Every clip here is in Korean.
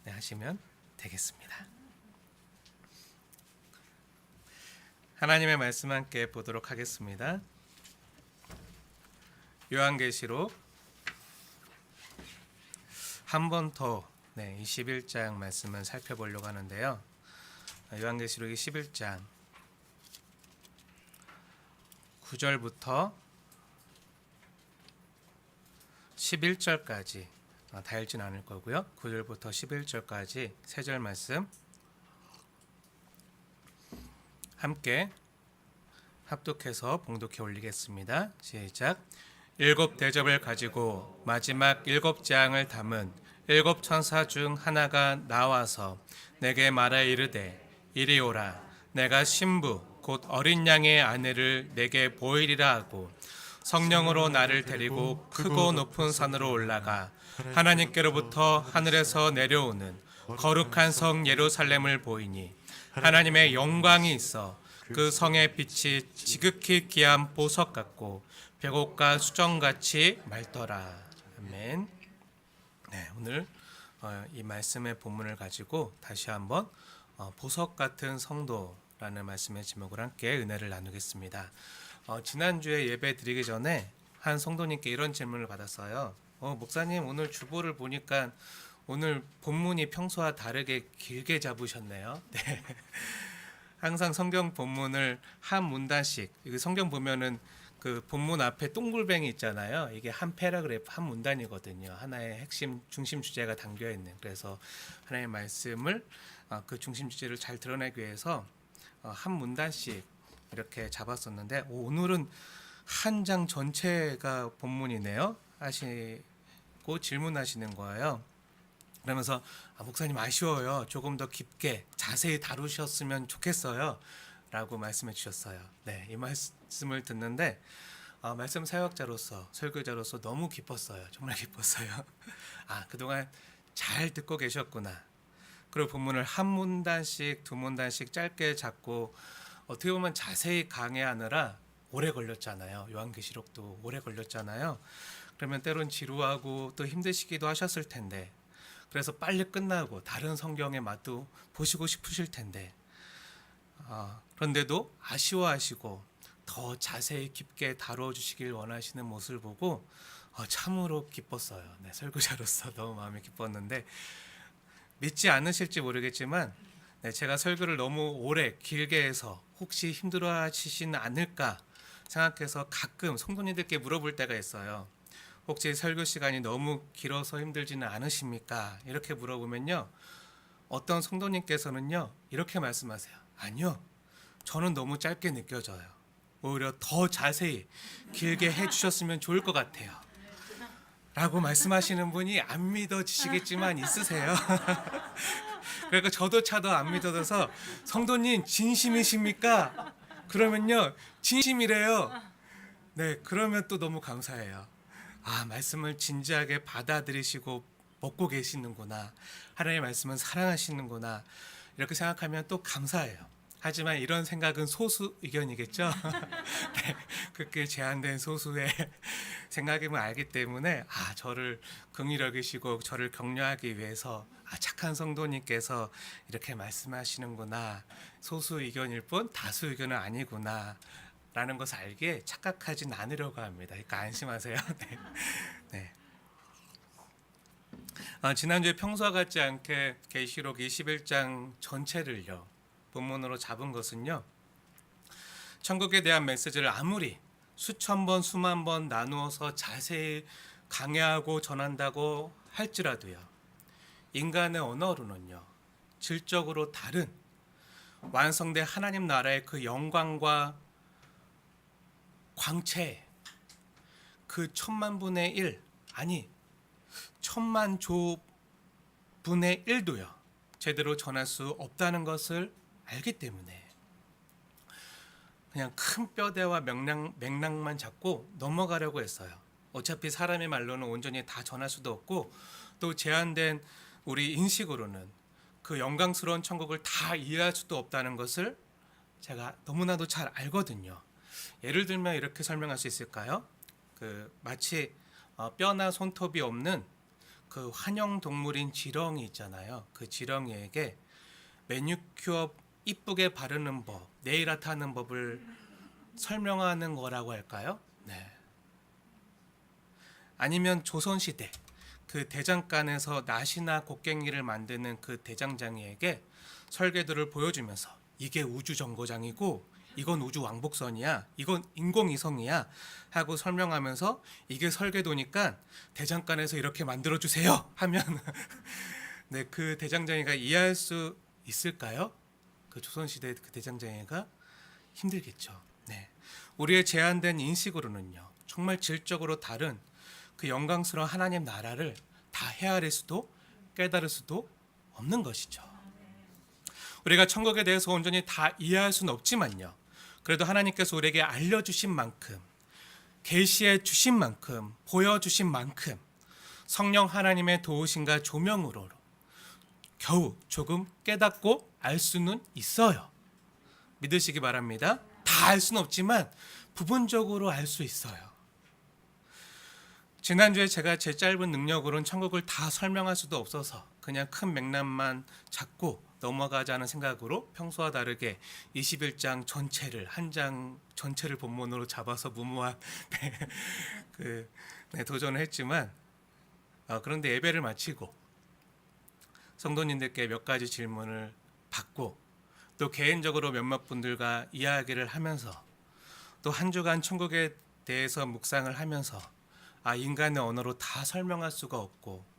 하시면 되겠습니다. 하나님의 말씀 함께 보도록 하겠습니다. 요한계시록 한 번 더 21장 말씀을 살펴보려고 하는데요. 요한계시록 21장 9절부터 11절까지 다 읽진 않을 거고요. 9절부터 11절까지 세 절 말씀 함께 합독해서 봉독해 올리겠습니다. 시작. 일곱 대접을 가지고 마지막 일곱 재앙을 담은 일곱 천사 중 하나가 나와서 내게 말하 이르되 이리 오라. 내가 신부 곧 어린 양의 아내를 내게 보이리라 하고 성령으로 나를 데리고 크고 높은 산으로 올라가 하나님께로부터 하늘에서 내려오는 거룩한 성 예루살렘을 보이니 하나님의 영광이 있어 그 성의 빛이 지극히 귀한 보석 같고 벽옥과 수정같이 맑더라. 아멘. 오늘 이 말씀의 본문을 가지고 다시 한번 보석 같은 성도라는 말씀의 제목을 함께 은혜를 나누겠습니다. 지난주에 예배 드리기 전에 한 성도님께 이런 질문을 받았어요. 목사님, 오늘 주보를 보니까 오늘 본문이 평소와 다르게 길게 잡으셨네요. 네. 항상 성경 본문을 한 문단씩, 성경 보면은 그 본문 앞에 동글뱅이 있잖아요. 이게 한 패러그래프, 한 문단이거든요. 하나의 핵심 중심 주제가 담겨 있는. 그래서 하나의 말씀을 그 중심 주제를 잘 드러내기 위해서 한 문단씩 이렇게 잡았었는데 오늘은 한 장 전체가 본문이네요. 하시고 질문하시는 거예요. 그러면서 목사님 아쉬워요. 조금 더 깊게 자세히 다루셨으면 좋겠어요. 라고 말씀해 주셨어요. 네, 이 말씀을 듣는데 말씀 사역자로서 설교자로서 너무 기뻤어요. 정말 기뻤어요. 그동안 잘 듣고 계셨구나. 그리고 본문을 한 문단씩 두 문단씩 짧게 잡고 어떻게 보면 자세히 강해하느라 오래 걸렸잖아요. 요한계시록도 오래 걸렸잖아요. 그러면 때론 지루하고 또 힘드시기도 하셨을 텐데 그래서 빨리 끝나고 다른 성경의 맛도 보시고 싶으실 텐데 그런데도 아쉬워하시고 더 자세히 깊게 다뤄주시길 원하시는 모습을 보고 참으로 기뻤어요. 네, 설교자로서 너무 마음이 기뻤는데 믿지 않으실지 모르겠지만 제가 설교를 너무 오래 길게 해서 혹시 힘들어하시진 않을까 생각해서 가끔 성도님들께 물어볼 때가 있어요. 혹시 설교 시간이 너무 길어서 힘들지는 않으십니까? 이렇게 물어보면요. 어떤 성도님께서는요. 이렇게 말씀하세요. 아니요. 저는 너무 짧게 느껴져요. 오히려 더 자세히 길게 해주셨으면 좋을 것 같아요. 라고 말씀하시는 분이 안 믿어지시겠지만 있으세요. 그러니까 저도 차도 안 믿어져서 성도님 진심이십니까? 그러면요. 진심이래요. 네, 그러면 또 너무 감사해요. 말씀을 진지하게 받아들이시고 먹고 계시는구나. 하나님의 말씀은 사랑하시는구나. 이렇게 생각하면 또 감사해요. 하지만 이런 생각은 소수 의견이겠죠. 네, 그렇게 제한된 소수의 생각임을 알기 때문에 저를 긍휼히 여기시고 저를 격려하기 위해서 착한 성도님께서 이렇게 말씀하시는구나. 소수 의견일 뿐 다수 의견은 아니구나. 라는 것을 알기에 착각하진 않으려고 합니다. 그러니까 안심하세요. 네. 지난주에 평소와 같지 않게 계시록 21장 전체를요. 본문으로 잡은 것은요. 천국에 대한 메시지를 아무리 수천 번 수만 번 나누어서 자세히 강해하고 전한다고 할지라도요. 인간의 언어로는요. 질적으로 다른 완성된 하나님 나라의 그 영광과 광채 그 천만분의 1 아니 천만조 분의 1도요. 제대로 전할 수 없다는 것을 알기 때문에 그냥 큰 뼈대와 맥락만 잡고 넘어가려고 했어요. 어차피 사람의 말로는 온전히 다 전할 수도 없고 또 제한된 우리 인식으로는 그 영광스러운 천국을 다 이해할 수도 없다는 것을 제가 너무나도 잘 알거든요. 예를 들면 이렇게 설명할 수 있을까요? 마치 뼈나 손톱이 없는 그 환영 동물인 지렁이 있잖아요. 그 지렁이에게 매니큐어 이쁘게 바르는 법, 네일 아트 하는 법을 설명하는 거라고 할까요? 네. 아니면 조선시대 그 대장간에서 낫이나 곡괭이를 만드는 그 대장장이에게 설계도를 보여주면서 이게 우주 정거장이고 이건 우주 왕복선이야, 이건 인공위성이야 하고 설명하면서 이게 설계도니까 대장간에서 이렇게 만들어 주세요 하면 네, 그 대장장이가 이해할 수 있을까요? 그 조선시대 그 대장장이가 힘들겠죠. 네, 우리의 제한된 인식으로는요 정말 질적으로 다른 그 영광스러운 하나님 나라를 다 헤아릴 수도 깨달을 수도 없는 것이죠. 우리가 천국에 대해서 온전히 다 이해할 수는 없지만요, 그래도 하나님께서 우리에게 알려주신 만큼, 계시해 주신 만큼, 보여주신 만큼 성령 하나님의 도우심과 조명으로 겨우 조금 깨닫고 알 수는 있어요. 믿으시기 바랍니다. 다 알 수는 없지만 부분적으로 알 수 있어요. 지난주에 제가 제 짧은 능력으로는 천국을 다 설명할 수도 없어서 그냥 큰 맥락만 잡고 넘어가자는 생각으로 평소와 다르게 21장 전체를 한 장 전체를 본문으로 잡아서 무모한 도전을 했지만 그런데 예배를 마치고 성도님들께 몇 가지 질문을 받고 또 개인적으로 몇몇 분들과 이야기를 하면서 또 한 주간 천국에 대해서 묵상을 하면서 인간의 언어로 다 설명할 수가 없고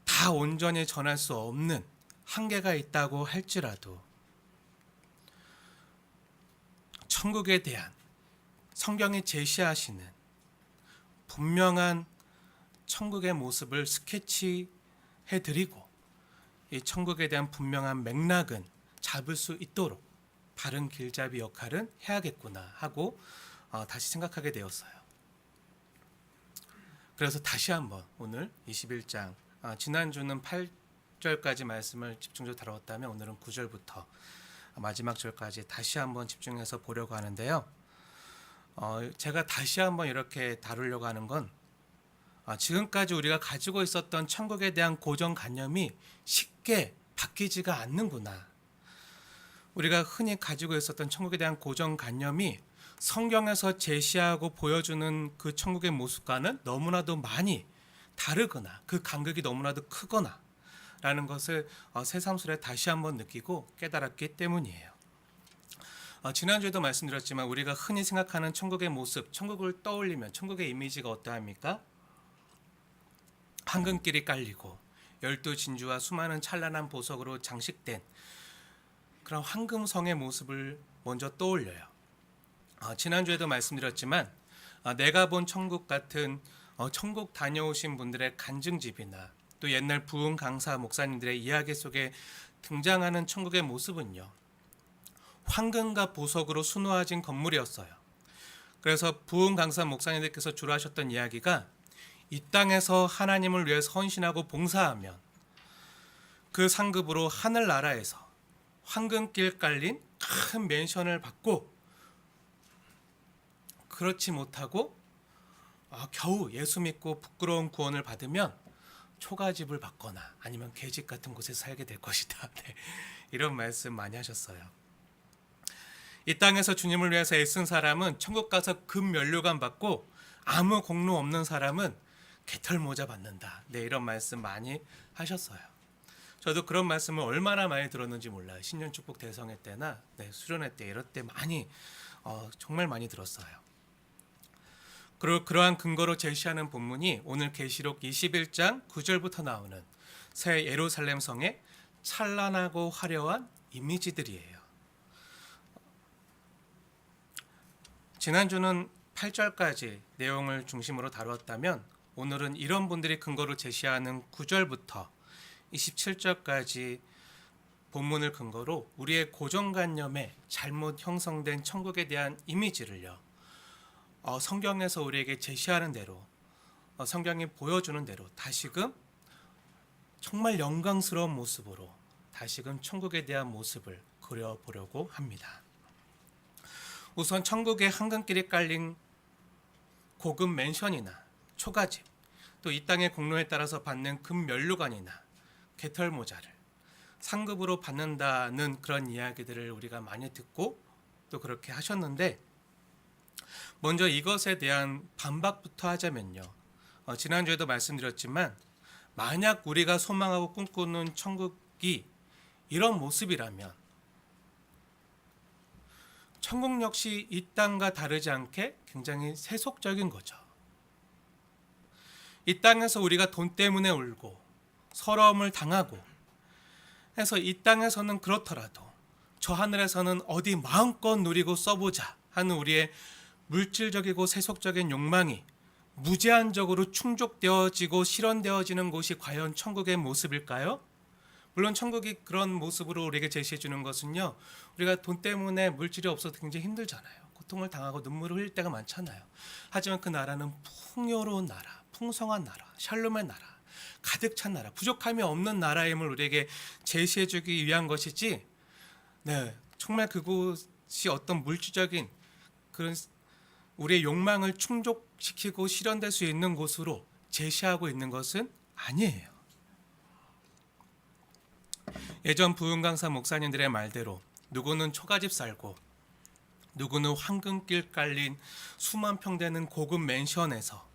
다 온전히 전할 수 없는 한계가 있다고 할지라도 천국에 대한 성경이 제시하시는 분명한 천국의 모습을 스케치해드리고 이 천국에 대한 분명한 맥락은 잡을 수 있도록 바른 길잡이 역할은 해야겠구나 하고 다시 생각하게 되었어요. 그래서 다시 한번 오늘 21장 지난주는 8절까지 말씀을 집중적으로 다루었다면 오늘은 9절부터 마지막 절까지 다시 한번 집중해서 보려고 하는데요. 제가 다시 한번 이렇게 다루려고 하는 건 지금까지 우리가 가지고 있었던 천국에 대한 고정관념이 쉽게 바뀌지가 않는구나. 우리가 흔히 가지고 있었던 천국에 대한 고정관념이 성경에서 제시하고 보여주는 그 천국의 모습과는 너무나도 많이 다르거나 그 간극이 너무나도 크거나 라는 것을 새삼스레 다시 한번 느끼고 깨달았기 때문이에요. 지난주에도 말씀드렸지만 우리가 흔히 생각하는 천국의 모습, 천국을 떠올리면 천국의 이미지가 어떠합니까? 황금길이 깔리고 12진주와 수많은 찬란한 보석으로 장식된 그런 황금성의 모습을 먼저 떠올려요. 지난주에도 말씀드렸지만 내가 본 천국 같은 천국 다녀오신 분들의 간증집이나 또 옛날 부흥 강사 목사님들의 이야기 속에 등장하는 천국의 모습은요, 황금과 보석으로 수놓아진 건물이었어요. 그래서 부흥 강사 목사님들께서 주로 하셨던 이야기가 이 땅에서 하나님을 위해서 헌신하고 봉사하면 그 상급으로 하늘나라에서 황금길 깔린 큰 맨션을 받고, 그렇지 못하고 겨우 예수 믿고 부끄러운 구원을 받으면 초가집을 받거나 아니면 계집 같은 곳에서 살게 될 것이다. 네, 이런 말씀 많이 하셨어요. 이 땅에서 주님을 위해서 애쓴 사람은 천국 가서 금 면류관 받고 아무 공로 없는 사람은 개털 모자 받는다. 네, 이런 말씀 많이 하셨어요. 저도 그런 말씀을 얼마나 많이 들었는지 몰라요. 신년 축복 대성회 때나 수련회 때 이럴 때 많이 정말 많이 들었어요. 그리고 그러한 근거로 제시하는 본문이 오늘 계시록 21장 9절부터 나오는 새 예루살렘 성의 찬란하고 화려한 이미지들이에요. 지난주는 8절까지 내용을 중심으로 다루었다면 오늘은 이런 분들이 근거로 제시하는 9절부터 27절까지 본문을 근거로 우리의 고정관념에 잘못 형성된 천국에 대한 이미지를요, 성경에서 우리에게 제시하는 대로, 성경이 보여주는 대로 다시금 정말 영광스러운 모습으로 다시금 천국에 대한 모습을 그려보려고 합니다. 우선 천국의 황금길이 깔린 고급 맨션이나 초가집, 또 이 땅의 공로에 따라서 받는 금면류관이나 개털모자를 상급으로 받는다는 그런 이야기들을 우리가 많이 듣고 또 그렇게 하셨는데, 먼저 이것에 대한 반박부터 하자면요. 지난주에도 말씀드렸지만 만약 우리가 소망하고 꿈꾸는 천국이 이런 모습이라면 천국 역시 이 땅과 다르지 않게 굉장히 세속적인 거죠. 이 땅에서 우리가 돈 때문에 울고 서러움을 당하고 해서 이 땅에서는 그렇더라도 저 하늘에서는 어디 마음껏 누리고 써보자 하는 우리의 물질적이고 세속적인 욕망이 무제한적으로 충족되어지고 실현되어지는 곳이 과연 천국의 모습일까요? 물론 천국이 그런 모습으로 우리에게 제시해 주는 것은요, 우리가 돈 때문에 물질이 없어서 굉장히 힘들잖아요. 고통을 당하고 눈물을 흘릴 때가 많잖아요. 하지만 그 나라는 풍요로운 나라, 풍성한 나라, 샬롬의 나라, 가득 찬 나라, 부족함이 없는 나라임을 우리에게 제시해 주기 위한 것이지, 정말 그곳이 어떤 물질적인 그런 우리의 욕망을 충족시키고 실현될 수 있는 곳으로 제시하고 있는 것은 아니에요. 예전 부흥강사 목사님들의 말대로 누구는 초가집 살고 누구는 황금길 깔린 수만 평 되는 고급 맨션에서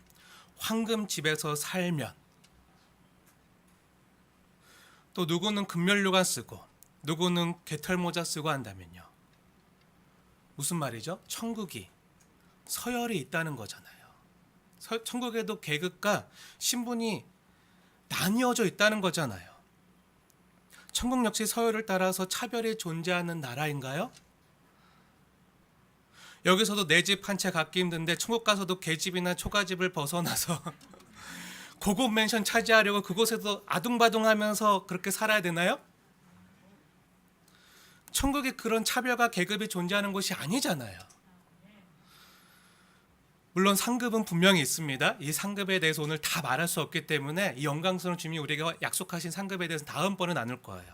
황금집에서 살면, 또 누구는 금면류관 쓰고 누구는 개털모자 쓰고 한다면요, 무슨 말이죠? 천국이 서열이 있다는 거잖아요. 천국에도 계급과 신분이 나뉘어져 있다는 거잖아요. 천국 역시 서열을 따라서 차별이 존재하는 나라인가요? 여기서도 내 집 한 채 갖기 힘든데 천국 가서도 개집이나 초가집을 벗어나서 고급 맨션 차지하려고 그곳에도 아둥바둥하면서 그렇게 살아야 되나요? 천국에 그런 차별과 계급이 존재하는 곳이 아니잖아요. 물론 상급은 분명히 있습니다. 이 상급에 대해서 오늘 다 말할 수 없기 때문에 이 영광스러운 주님이 우리에게 약속하신 상급에 대해서 다음번에 나눌 거예요.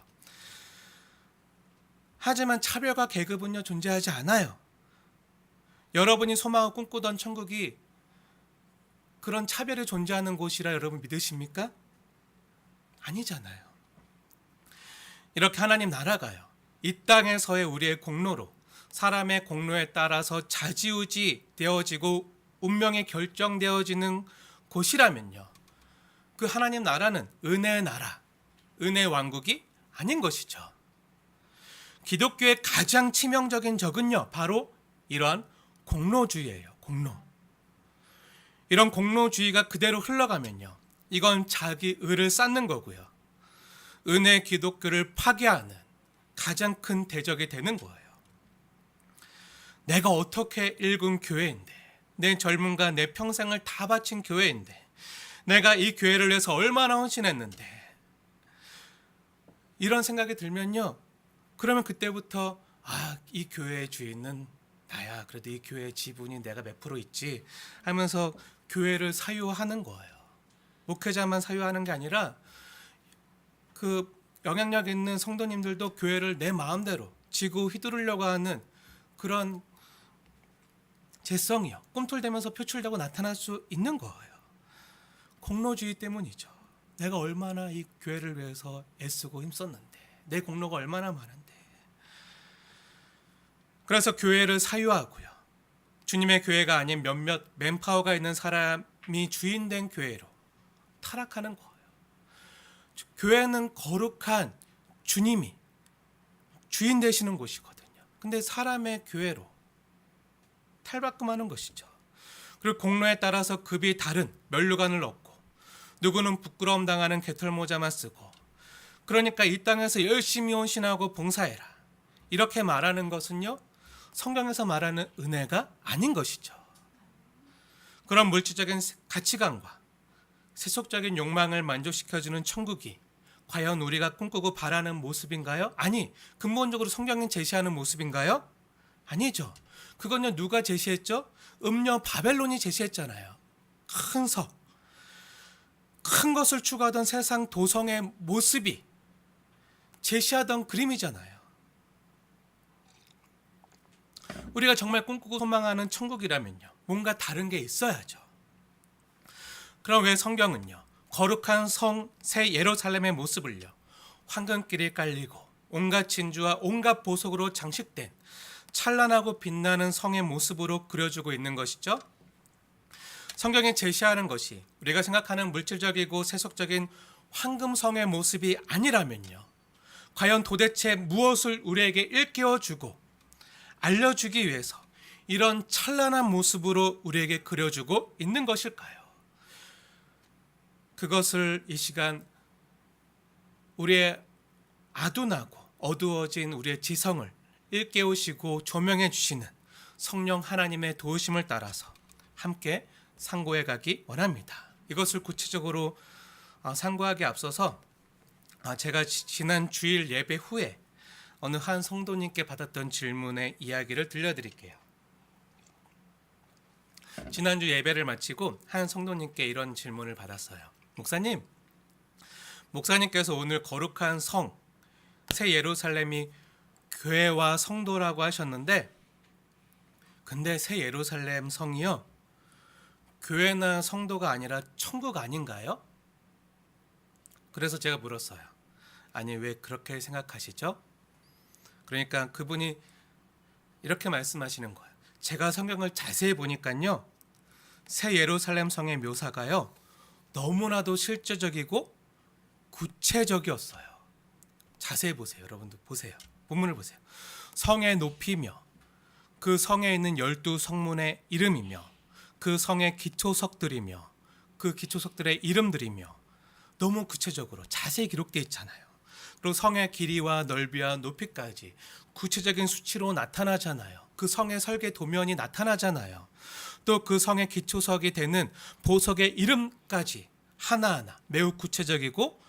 하지만 차별과 계급은요, 존재하지 않아요. 여러분이 소망하고 꿈꾸던 천국이 그런 차별이 존재하는 곳이라 여러분 믿으십니까? 아니잖아요. 이렇게 하나님 나라가요, 이 땅에서의 우리의 공로로, 사람의 공로에 따라서 좌지우지 되어지고 운명이 결정되어지는 곳이라면요, 그 하나님 나라는 은혜의 나라, 은혜의 왕국이 아닌 것이죠. 기독교의 가장 치명적인 적은요, 바로 이러한 공로주의예요. 공로. 이런 공로주의가 그대로 흘러가면요, 이건 자기 의를 쌓는 거고요, 은혜 기독교를 파괴하는 가장 큰 대적이 되는 거예요. 내가 어떻게 읽은 교회인데, 내 젊음과 내 평생을 다 바친 교회인데, 내가 이 교회를 위해서 얼마나 헌신했는데, 이런 생각이 들면요, 그러면 그때부터 이 교회의 주인은 나야, 그래도 이 교회의 지분이 내가 몇 프로 있지 하면서 교회를 사유하는 거예요. 목회자만 사유하는 게 아니라 그 영향력 있는 성도님들도 교회를 내 마음대로 지고 휘두르려고 하는 그런 재성이요, 꿈틀대면서 표출되고 나타날 수 있는 거예요. 공로주의 때문이죠. 내가 얼마나 이 교회를 위해서 애쓰고 힘썼는데, 내 공로가 얼마나 많은데. 그래서 교회를 사유하고요, 주님의 교회가 아닌 몇몇 맨파워가 있는 사람이 주인된 교회로 타락하는 거예요. 교회는 거룩한 주님이 주인 되시는 곳이거든요. 근데 사람의 교회로 탈바꿈하는 것이죠. 그리고 공로에 따라서 급이 다른 면류관을 얻고, 누구는 부끄러움 당하는 개털모자만 쓰고, 그러니까 이 땅에서 열심히 헌신하고 봉사해라, 이렇게 말하는 것은요, 성경에서 말하는 은혜가 아닌 것이죠. 그런 물질적인 가치관과 세속적인 욕망을 만족시켜주는 천국이 과연 우리가 꿈꾸고 바라는 모습인가요? 아니, 근본적으로 성경이 제시하는 모습인가요? 아니죠. 그건요, 누가 제시했죠? 음녀 바벨론이 제시했잖아요. 큰 석, 큰 것을 추구하던 세상 도성의 모습이 제시하던 그림이잖아요. 우리가 정말 꿈꾸고 소망하는 천국이라면요, 뭔가 다른 게 있어야죠. 그럼 왜 성경은요, 거룩한 성 새 예루살렘의 모습을요, 황금길이 깔리고 온갖 진주와 온갖 보석으로 장식된 찬란하고 빛나는 성의 모습으로 그려주고 있는 것이죠? 성경이 제시하는 것이 우리가 생각하는 물질적이고 세속적인 황금성의 모습이 아니라면요, 과연 도대체 무엇을 우리에게 일깨워주고 알려주기 위해서 이런 찬란한 모습으로 우리에게 그려주고 있는 것일까요? 그것을 이 시간 우리의 아둔하고 어두워진 우리의 지성을 일깨우시고 조명해 주시는 성령 하나님의 도우심을 따라서 함께 상고해 가기 원합니다. 이것을 구체적으로 상고하기 앞서서 제가 지난 주일 예배 후에 어느 한 성도님께 받았던 질문의 이야기를 들려드릴게요. 지난주 예배를 마치고 한 성도님께 이런 질문을 받았어요. 목사님께서 오늘 거룩한 성, 새 예루살렘이 교회와 성도라고 하셨는데, 근데 새 예루살렘 성이요, 교회나 성도가 아니라 천국 아닌가요? 그래서 제가 물었어요. 아니, 왜 그렇게 생각하시죠? 그러니까 그분이 이렇게 말씀하시는 거예요. 제가 성경을 자세히 보니까요, 새 예루살렘 성의 묘사가요, 너무나도 실제적이고 구체적이었어요. 자세히 보세요. 여러분들 보세요. 본문을 보세요. 성의 높이며 그 성에 있는 12성문의 이름이며 그 성의 기초석들이며 그 기초석들의 이름들이며 너무 구체적으로 자세히 기록되어 있잖아요. 그리고 성의 길이와 넓이와 높이까지 구체적인 수치로 나타나잖아요. 그 성의 설계 도면이 나타나잖아요. 또 그 성의 기초석이 되는 보석의 이름까지 하나하나 매우 구체적이고,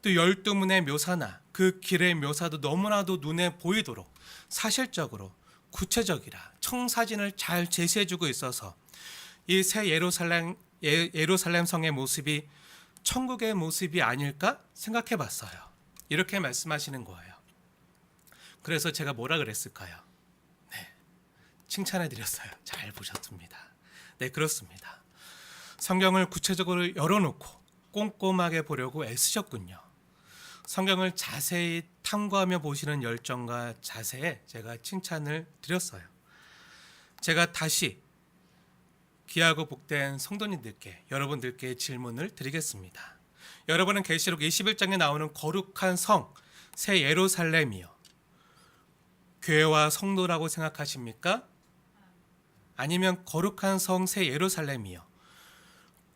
또 12문의 묘사나 그 길의 묘사도 너무나도 눈에 보이도록 사실적으로 구체적이라 청사진을 잘 제시해주고 있어서 이 새 예루살렘 성의 모습이 천국의 모습이 아닐까 생각해 봤어요. 이렇게 말씀하시는 거예요. 그래서 제가 뭐라 그랬을까요? 네, 칭찬해 드렸어요. 잘 보셨습니다. 네, 그렇습니다. 성경을 구체적으로 열어놓고 꼼꼼하게 보려고 애쓰셨군요. 성경을 자세히 탐구하며 보시는 열정과 자세에 제가 칭찬을 드렸어요. 제가 다시 귀하고 복된 성도님들께, 여러분들께 질문을 드리겠습니다. 여러분은 계시록 21장에 나오는 거룩한 성, 새 예루살렘이요, 교회와 성도라고 생각하십니까? 아니면 거룩한 성, 새 예루살렘이요,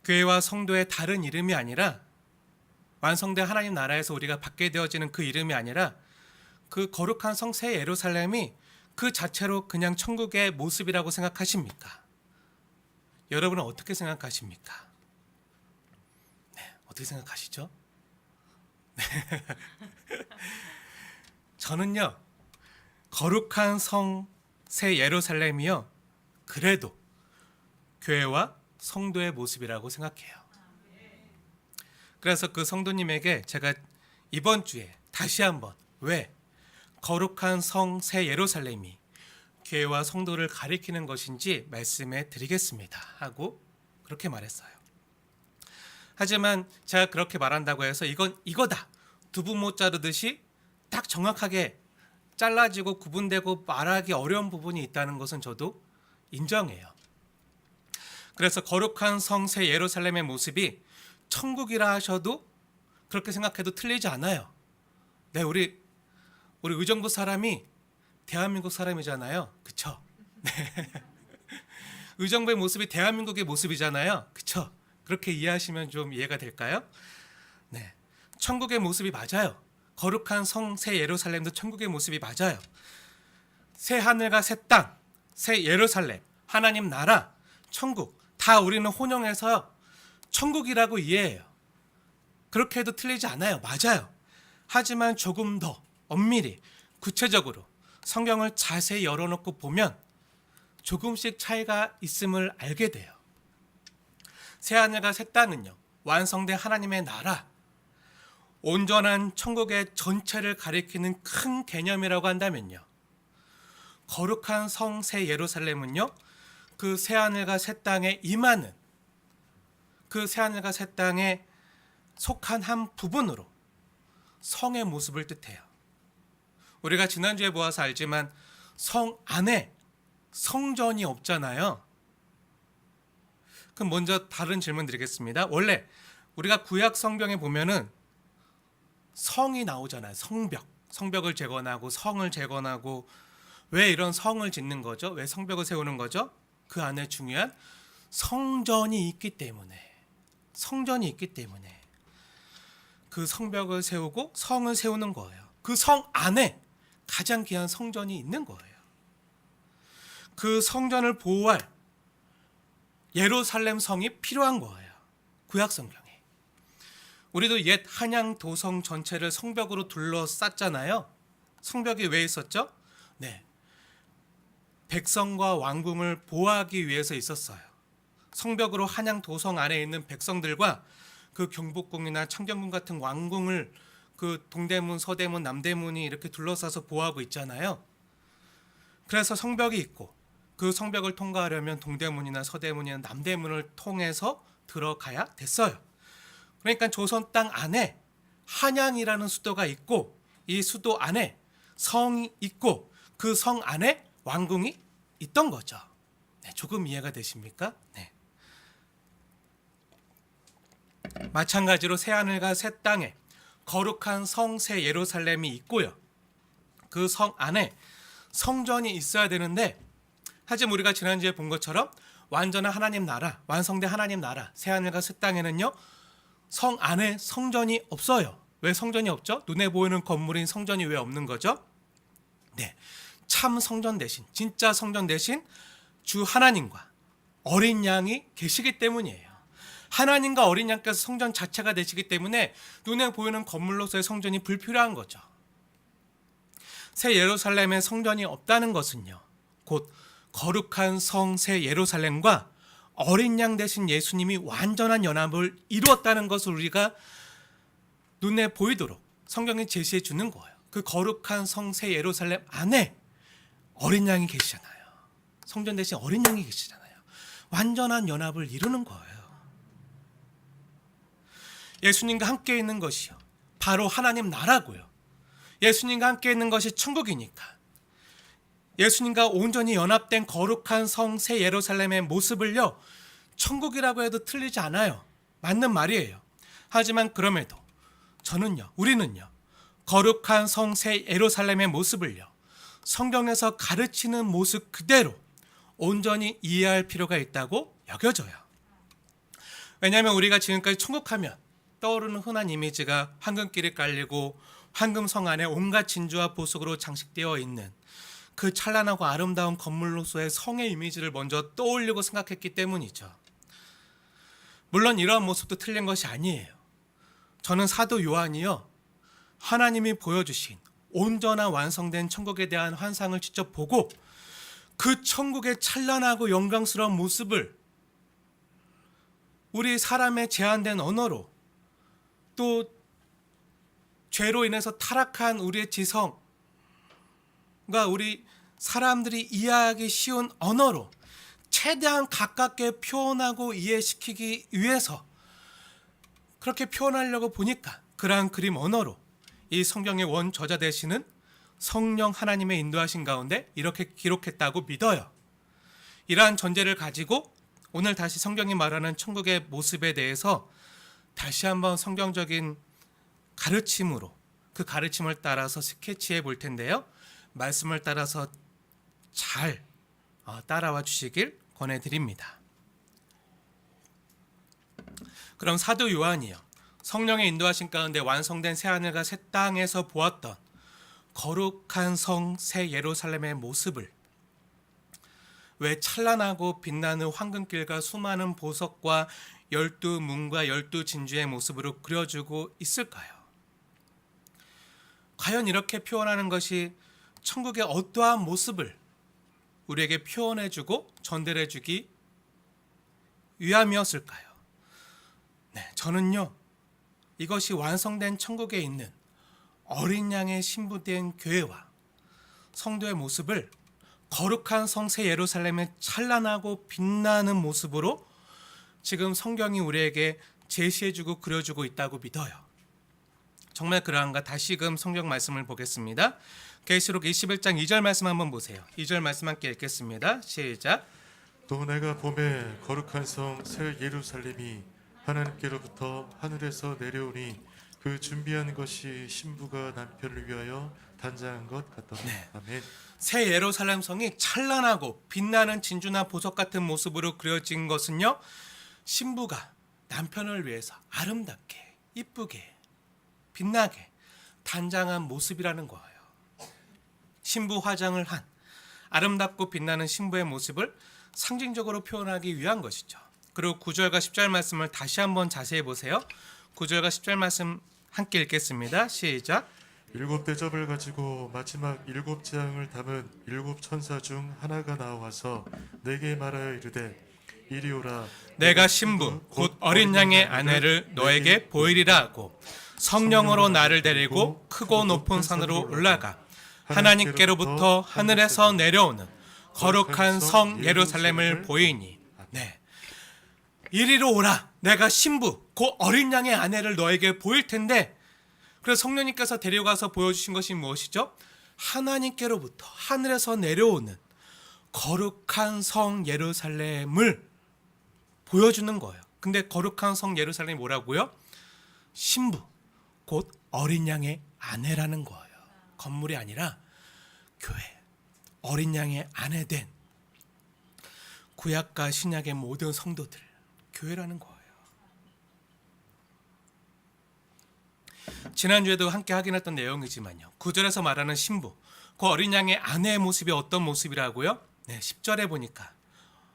교회와 성도의 다른 이름이 아니라 완성된 하나님 나라에서 우리가 받게 되어지는 그 이름이 아니라 그 거룩한 성, 새 예루살렘이 그 자체로 그냥 천국의 모습이라고 생각하십니까? 여러분은 어떻게 생각하십니까? 네, 어떻게 생각하시죠? 네. 저는요, 거룩한 성, 새 예루살렘이요, 그래도 교회와 성도의 모습이라고 생각해요. 그래서 그 성도님에게 제가 이번 주에 다시 한번 왜 거룩한 성, 새 예루살렘이 교회와 성도를 가리키는 것인지 말씀해 드리겠습니다 하고 그렇게 말했어요. 하지만 제가 그렇게 말한다고 해서 이건 이거다, 두부 못 자르듯이 딱 정확하게 잘라지고 구분되고 말하기 어려운 부분이 있다는 것은 저도 인정해요. 그래서 거룩한 성, 새 예루살렘의 모습이 천국이라 하셔도 그렇게 생각해도 틀리지 않아요. 네, 우리 의정부 사람이 대한민국 사람이잖아요. 그쵸? 네. 의정부의 모습이 대한민국의 모습이잖아요. 그쵸? 그렇게 이해하시면 좀 이해가 될까요? 네. 천국의 모습이 맞아요. 거룩한 성, 새 예루살렘도 천국의 모습이 맞아요. 새 하늘과 새 땅, 새 예루살렘, 하나님 나라, 천국 다 우리는 혼용해서 천국이라고 이해해요. 그렇게 해도 틀리지 않아요. 맞아요. 하지만 조금 더 엄밀히 구체적으로 성경을 자세히 열어놓고 보면 조금씩 차이가 있음을 알게 돼요. 새하늘과 새 땅은요, 완성된 하나님의 나라, 온전한 천국의 전체를 가리키는 큰 개념이라고 한다면요, 거룩한 성 새 예루살렘은요, 그 새하늘과 새 땅에 임하는 그 새하늘과 새 땅에 속한 한 부분으로 성의 모습을 뜻해요. 우리가 지난주에 보아서 알지만 성 안에 성전이 없잖아요. 그럼 먼저 다른 질문 드리겠습니다. 원래 우리가 구약 성경에 보면은 성이 나오잖아요. 성벽을 재건하고 성을 재건하고, 왜 이런 성을 짓는 거죠? 왜 성벽을 세우는 거죠? 그 안에 중요한 성전이 있기 때문에 그 성벽을 세우고 성을 세우는 거예요. 그 성 안에 가장 귀한 성전이 있는 거예요. 그 성전을 보호할 예루살렘 성이 필요한 거예요. 구약 성경에. 우리도 옛 한양 도성 전체를 성벽으로 둘러쌌잖아요. 성벽이 왜 있었죠? 네, 백성과 왕궁을 보호하기 위해서 있었어요. 성벽으로 한양 도성 안에 있는 백성들과 그 경복궁이나 창경궁 같은 왕궁을 그 동대문, 서대문, 남대문이 이렇게 둘러싸서 보호하고 있잖아요. 그래서 성벽이 있고, 그 성벽을 통과하려면 동대문이나 서대문이나 남대문을 통해서 들어가야 됐어요. 그러니까 조선 땅 안에 한양이라는 수도가 있고, 이 수도 안에 성이 있고, 그 성 안에 왕궁이 있던 거죠. 네, 조금 이해가 되십니까? 네. 마찬가지로 새하늘과 새 땅에 거룩한 성 새 예루살렘이 있고요. 그 성 안에 성전이 있어야 되는데, 하지만 우리가 지난주에 본 것처럼 완전한 하나님 나라, 완성된 하나님 나라, 새하늘과 새 땅에는요, 성 안에 성전이 없어요. 왜 성전이 없죠? 눈에 보이는 건물인 성전이 왜 없는 거죠? 네, 참 성전 대신, 진짜 성전 대신 주 하나님과 어린 양이 계시기 때문이에요. 하나님과 어린 양께서 성전 자체가 되시기 때문에 눈에 보이는 건물로서의 성전이 불필요한 거죠. 새 예루살렘에 성전이 없다는 것은요, 곧 거룩한 성 새 예루살렘과 어린 양 되신 예수님이 완전한 연합을 이루었다는 것을 우리가 눈에 보이도록 성경이 제시해 주는 거예요. 그 거룩한 성 새 예루살렘 안에 어린 양이 계시잖아요. 성전 대신 어린 양이 계시잖아요. 완전한 연합을 이루는 거예요. 예수님과 함께 있는 것이요, 바로 하나님 나라고요. 예수님과 함께 있는 것이 천국이니까 예수님과 온전히 연합된 거룩한 성 새 예루살렘의 모습을요, 천국이라고 해도 틀리지 않아요. 맞는 말이에요. 하지만 그럼에도 우리는요, 거룩한 성 새 예루살렘의 모습을요, 성경에서 가르치는 모습 그대로 온전히 이해할 필요가 있다고 여겨져요. 왜냐하면 우리가 지금까지 천국하면 떠오르는 흔한 이미지가 황금길이 깔리고 황금성 안에 온갖 진주와 보석으로 장식되어 있는 그 찬란하고 아름다운 건물로서의 성의 이미지를 먼저 떠올리고 생각했기 때문이죠. 물론 이러한 모습도 틀린 것이 아니에요. 저는 사도 요한이요, 하나님이 보여주신 온전한 완성된 천국에 대한 환상을 직접 보고 그 천국의 찬란하고 영광스러운 모습을 우리 사람의 제한된 언어로, 또 죄로 인해서 타락한 우리의 지성과 우리 사람들이 이해하기 쉬운 언어로 최대한 가깝게 표현하고 이해시키기 위해서 그렇게 표현하려고 보니까 그러한 그림 언어로 이 성경의 원 저자 되시는 성령 하나님의 인도하신 가운데 이렇게 기록했다고 믿어요. 이러한 전제를 가지고 오늘 다시 성경이 말하는 천국의 모습에 대해서 다시 한번 성경적인 가르침으로, 그 가르침을 따라서 스케치해 볼 텐데요, 말씀을 따라서 잘 따라와 주시길 권해드립니다. 그럼 사도 요한이요, 성령의 인도하신 가운데 완성된 새하늘과 새 땅에서 보았던 거룩한 성 새 예루살렘의 모습을 왜 찬란하고 빛나는 황금길과 수많은 보석과 12문과 12진주의 모습으로 그려주고 있을까요? 과연 이렇게 표현하는 것이 천국의 어떠한 모습을 우리에게 표현해주고 전달해주기 위함이었을까요? 네, 저는요, 이것이 완성된 천국에 있는 어린 양의 신부된 교회와 성도의 모습을 거룩한 성 새 예루살렘의 찬란하고 빛나는 모습으로 지금 성경이 우리에게 제시해주고 그려주고 있다고 믿어요. 정말 그러한가? 다시금 성경 말씀을 보겠습니다. 계시록 21장 2절 말씀 한번 보세요. 2절 말씀 함께 읽겠습니다. 시작. 또 내가 봄에 거룩한 성 새 예루살렘이 하나님께로부터 하늘에서 내려오니 그 준비한 것이 신부가 남편을 위하여 단장한 것 같더라. 네. 아멘. 새 예루살렘 성이 찬란하고 빛나는 진주나 보석 같은 모습으로 그려진 것은요, 신부가 남편을 위해서 아름답게 이쁘게 빛나게 단장한 모습이라는 거예요. 신부 화장을 한 아름답고 빛나는 신부의 모습을 상징적으로 표현하기 위한 것이죠. 그리고 9절과 10절 말씀을 다시 한번 자세히 보세요. 9절과 10절 말씀 함께 읽겠습니다. 시작. 일곱 대접을 가지고 마지막 일곱 재앙을 담은 일곱 천사 중 하나가 나와서 내게 말하여 이르되 이리 오라. 내가 신부 곧 어린 양의 아내를 너에게 보이리라 하고 성령으로 나를 데리고 크고 높은 산으로 올라가 하나님께로부터 하늘에서 내려오는 거룩한 성 예루살렘을 보이니. 네. 이리로 오라. 내가 신부 곧 어린 양의 아내를 너에게 보일 텐데, 그래서 성령님께서 데려가서 보여주신 것이 무엇이죠? 하나님께로부터 하늘에서 내려오는 거룩한 성 예루살렘을 보여주는 거예요. 근데 거룩한 성 예루살렘이 뭐라고요? 신부 곧 어린 양의 아내라는 거예요. 건물이 아니라 교회, 어린 양의 아내 된 구약과 신약의 모든 성도들, 교회라는 거예요. 지난주에도 함께 확인했던 내용이지만요, 9절에서 말하는 신부, 그 어린 양의 아내의 모습이 어떤 모습이라고요? 네, 10절에 보니까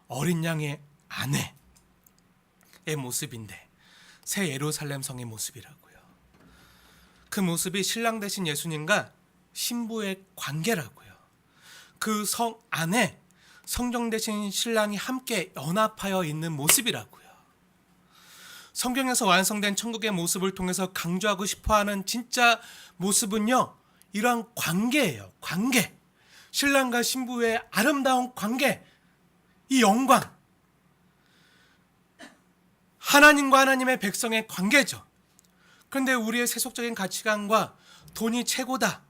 어린 양의 아내의 모습인데 새 예루살렘 성의 모습이라고요. 그 모습이 신랑 되신 예수님과 신부의 관계라고요. 그 성 안에 성령 되신 신랑이 함께 연합하여 있는 모습이라고요. 성경에서 완성된 천국의 모습을 통해서 강조하고 싶어하는 진짜 모습은요, 이러한 관계예요. 관계. 신랑과 신부의 아름다운 관계, 이 영광, 하나님과 하나님의 백성의 관계죠. 그런데 우리의 세속적인 가치관과 돈이 최고다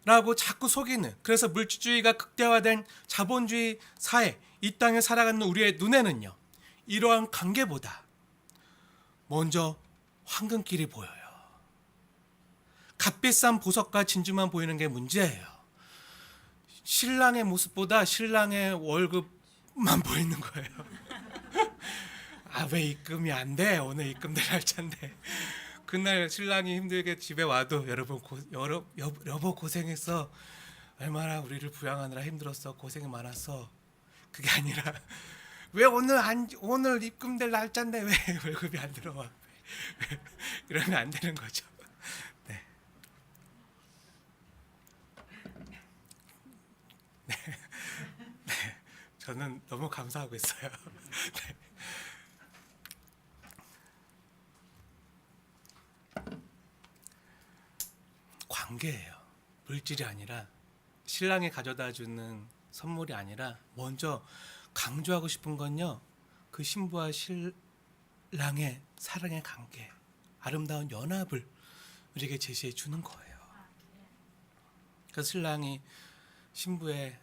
라고 자꾸 속이는, 그래서 물질주의가 극대화된 자본주의 사회, 이 땅에 살아가는 우리의 눈에는요, 이러한 관계보다 먼저 황금길이 보여요. 값비싼 보석과 진주만 보이는 게 문제예요. 신랑의 모습보다 신랑의 월급만 보이는 거예요. 아, 왜 입금이 안 돼? 오늘 입금될 날짜인데. 그날 신랑이 힘들게 집에 와도 여보 고생했어. 얼마나 우리를 부양하느라 힘들었어. 고생이 많았어. 그게 아니라 왜 오늘 입금될 날짜인데 왜 월급이 안 들어와? 이러면 안 되는 거죠. 네. 네. 네. 저는 너무 감사하고 있어요. 네. 관계예요. 물질이 아니라, 신랑이 가져다 주는 선물이 아니라, 먼저 강조하고 싶은 건요, 그 신부와 신랑의 사랑의 관계, 아름다운 연합을 우리에게 제시해 주는 거예요. 그래서 신랑이 신부의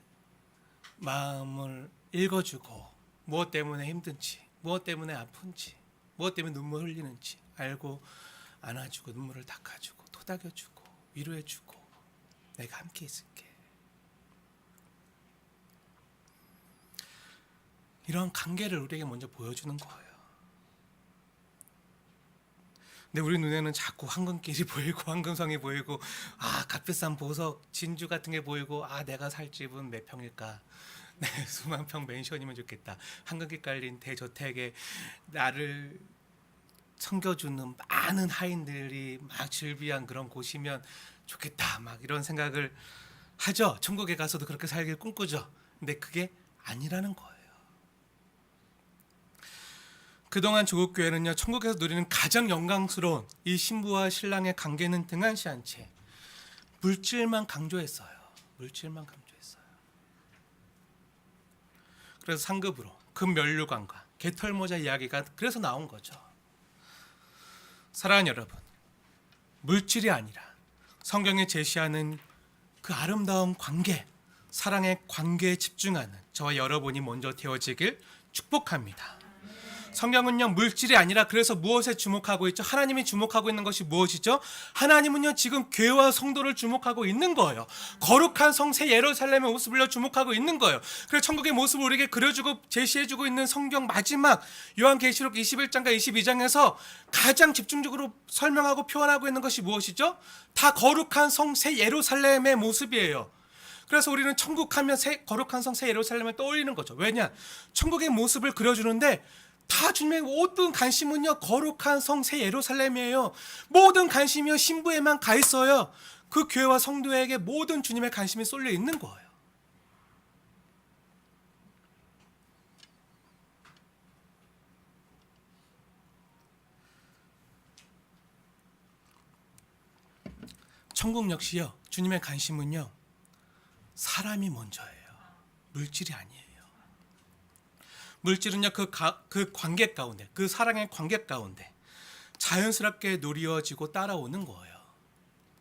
마음을 읽어주고, 무엇 때문에 힘든지, 무엇 때문에 아픈지, 무엇 때문에 눈물 흘리는지 알고 안아주고 눈물을 닦아주고 토닥여주고 위로해주고 내가 함께 있을게. 이런 관계를 우리에게 먼저 보여주는 거예요. 근데 우리 눈에는 자꾸 황금길이 보이고 황금성이 보이고, 아, 값비싼 보석, 진주 같은 게 보이고, 아, 내가 살 집은 몇 평일까? 네, 수만 평 맨션이면 좋겠다. 황금길 깔린 대저택에 나를 섬겨주는 많은 하인들이 막 즐비한 그런 곳이면 좋겠다. 막 이런 생각을 하죠. 천국에 가서도 그렇게 살길 꿈꾸죠. 근데 그게 아니라는 거예요. 그동안 조국 교회는요, 천국에서 누리는 가장 영광스러운 이 신부와 신랑의 관계는 등한시 한 채 물질만 강조했어요. 물질만 강조했어요. 그래서 상급으로 금 면류관과 개털모자 이야기가 그래서 나온 거죠. 사랑하는 여러분, 물질이 아니라 성경이 제시하는 그 아름다운 관계, 사랑의 관계에 집중하는 저와 여러분이 먼저 되어지길 축복합니다. 성경은요, 물질이 아니라 그래서 무엇에 주목하고 있죠? 하나님이 주목하고 있는 것이 무엇이죠? 하나님은요, 지금 교회와 성도를 주목하고 있는 거예요. 거룩한 성새 예루살렘의 모습을 주목하고 있는 거예요. 그래서 천국의 모습을 우리에게 그려주고 제시해주고 있는 성경 마지막 요한계시록 21장과 22장에서 가장 집중적으로 설명하고 표현하고 있는 것이 무엇이죠? 다 거룩한 성새 예루살렘의 모습이에요. 그래서 우리는 천국 하면 거룩한 성새 예루살렘을 떠올리는 거죠. 왜냐? 천국의 모습을 그려주는데 다 주님의 모든 관심은요, 거룩한 성새 예루살렘이에요. 모든 관심이요, 신부에만 가 있어요. 그 교회와 성도에게 모든 주님의 관심이 쏠려 있는 거예요. 천국 역시요, 주님의 관심은요, 사람이 먼저예요. 물질이 아니에요. 물질은요, 그 관계 가운데, 그 사랑의 관계 가운데 자연스럽게 누리어지고 따라오는 거예요.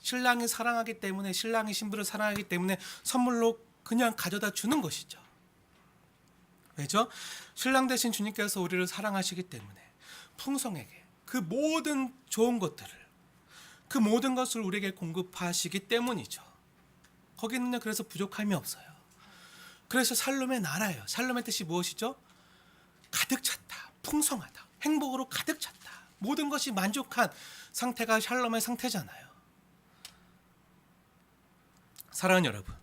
신랑이 사랑하기 때문에, 신랑이 신부를 사랑하기 때문에 선물로 그냥 가져다 주는 것이죠. 왜죠? 신랑 대신 주님께서 우리를 사랑하시기 때문에 풍성하게 그 모든 좋은 것들을, 그 모든 것을 우리에게 공급하시기 때문이죠. 거기는요, 그래서 부족함이 없어요. 그래서 샬롬의 나라예요. 샬롬의 뜻이 무엇이죠? 가득 찼다, 풍성하다, 행복으로 가득 찼다, 모든 것이 만족한 상태가 샬롬의 상태잖아요. 사랑하는 여러분,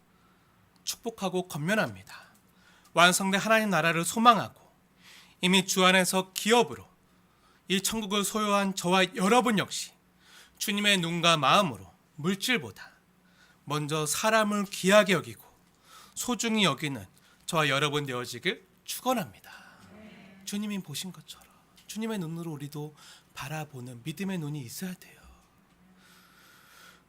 축복하고 권면합니다. 완성된 하나님 나라를 소망하고 이미 주 안에서 기업으로 이 천국을 소유한 저와 여러분 역시 주님의 눈과 마음으로 물질보다 먼저 사람을 귀하게 여기고 소중히 여기는 저와 여러분 되어지길 축원합니다. 주님이 보신 것처럼 주님의 눈으로 우리도 바라보는 믿음의 눈이 있어야 돼요.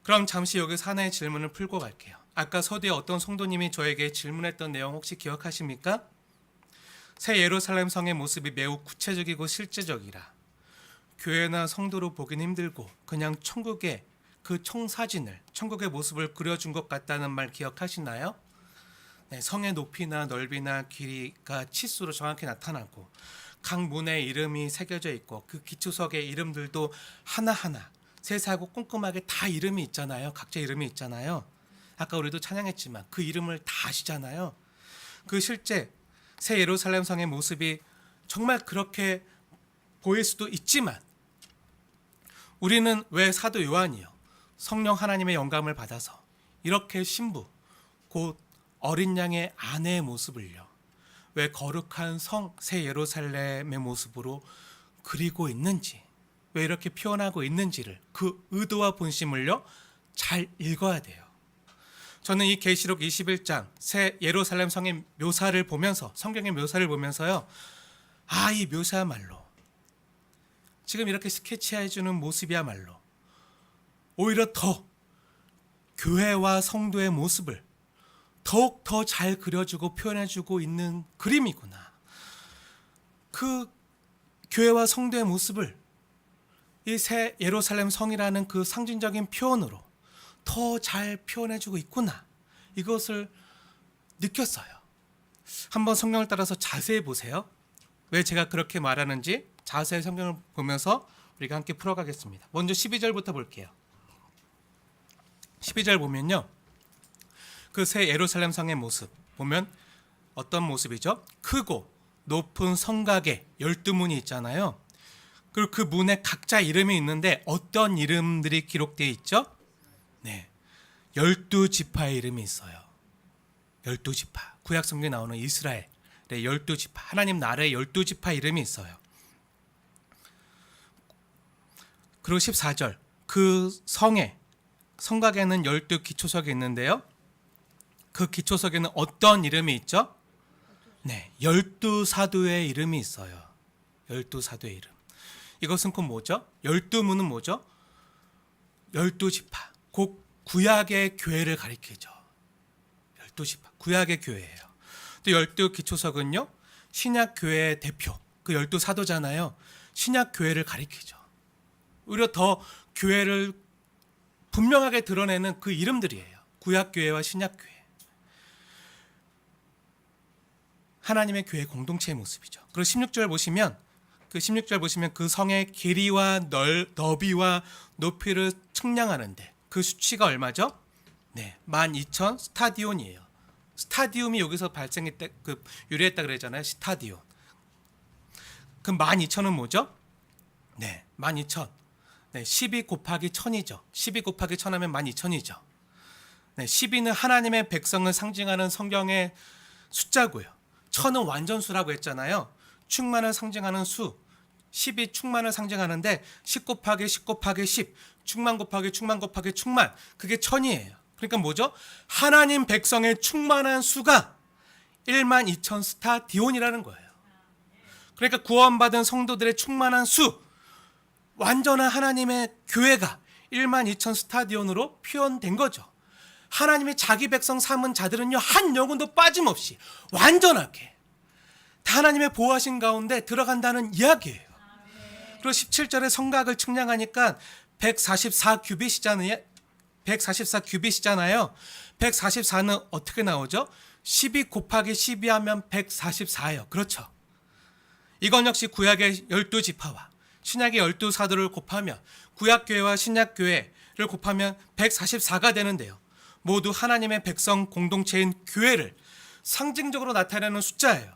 그럼 잠시 여기서 하나의 질문을 풀고 갈게요. 아까 서두에 어떤 성도님이 저에게 질문했던 내용 혹시 기억하십니까? 새 예루살렘 성의 모습이 매우 구체적이고 실제적이라 교회나 성도로 보긴 힘들고 그냥 천국의 그 청사진을, 천국의 모습을 그려준 것 같다는 말 기억하시나요? 네, 성의 높이나 넓이나 길이가 치수로 정확히 나타나고 각 문에 이름이 새겨져 있고 그 기초석의 이름들도 하나하나 세세하고 꼼꼼하게 다 이름이 있잖아요. 각자 이름이 있잖아요. 아까 우리도 찬양했지만 그 이름을 다 아시잖아요. 그 실제 새 예루살렘 성의 모습이 정말 그렇게 보일 수도 있지만 우리는 왜 사도 요한이요, 성령 하나님의 영감을 받아서 이렇게 신부 곧 어린 양의 아내의 모습을요, 왜 거룩한 성 새 예루살렘의 모습으로 그리고 있는지, 왜 이렇게 표현하고 있는지를, 그 의도와 본심을요 잘 읽어야 돼요. 저는 이 계시록 21장 새 예루살렘 성의 묘사를 보면서, 성경의 묘사를 보면서요, 이 묘사야말로 지금 이렇게 스케치해주는 모습이야말로 오히려 더 교회와 성도의 모습을 더욱 더 잘 그려주고 표현해주고 있는 그림이구나. 그 교회와 성도의 모습을 이 새 예루살렘 성이라는 그 상징적인 표현으로 더 잘 표현해주고 있구나. 이것을 느꼈어요. 한번 성경을 따라서 자세히 보세요. 왜 제가 그렇게 말하는지 자세히 성경을 보면서 우리가 함께 풀어가겠습니다. 먼저 12절부터 볼게요. 12절 보면요, 그 새 예루살렘 성의 모습 보면 어떤 모습이죠? 크고 높은 성곽에 12문이 있잖아요. 그리고 그 문에 각자 이름이 있는데 어떤 이름들이 기록되어 있죠? 네, 12지파의 이름이 있어요. 12지파, 구약 성경에 나오는 이스라엘의 12지파, 하나님 나라의 12지파 이름이 있어요. 그리고 14절, 그 성곽에는 12기초석이 있는데요, 그 기초석에는 어떤 이름이 있죠? 네, 12사도의 이름이 있어요. 12사도의 이름. 이것은 곧 뭐죠? 12문은 뭐죠? 12지파, 곧 구약의 교회를 가리키죠. 12지파, 구약의 교회예요. 또 12기초석은요, 신약 교회의 대표, 그 12사도잖아요. 신약 교회를 가리키죠. 오히려 더 교회를 분명하게 드러내는 그 이름들이에요. 구약 교회와 신약 교회. 하나님의 교회 공동체의 모습이죠. 그리고 16절 보시면 그 성의 길이와 너비와 높이를 측량하는데 그 수치가 얼마죠? 네, 12,000 스타디온이에요. 스타디움이 여기서 발생했다, 유래했다 그랬잖아요. 스타디온. 그 12,000은 뭐죠? 네, 12,000. 네, 12 곱하기 1000이죠. 12 곱하기 1000 하면 12,000이죠. 네, 12는 하나님의 백성을 상징하는 성경의 숫자고요. 1000은 완전수라고 했잖아요. 충만을 상징하는 수. 10이 충만을 상징하는데 10 곱하기 10 곱하기 10, 충만 곱하기 충만 곱하기 충만, 그게 1000이에요. 그러니까 뭐죠? 하나님 백성의 충만한 수가 12,000 스타디온이라는 거예요. 그러니까 구원받은 성도들의 충만한 수, 완전한 하나님의 교회가 12,000 스타디온으로 표현된 거죠. 하나님의 자기 백성 삼은 자들은요, 한 영혼도 빠짐없이 완전하게 다 하나님의 보호하신 가운데 들어간다는 이야기예요. 그리고 17절에 성곽을 측량하니까 144 규빗이잖아요. 144 규빗이잖아요. 144는 어떻게 나오죠? 12 곱하기 12 하면 144예요. 그렇죠. 이건 역시 구약의 12지파와 신약의 12사도를 곱하면 구약교회와 신약교회를 곱하면 144가 되는데요. 모두 하나님의 백성 공동체인 교회를 상징적으로 나타내는 숫자예요.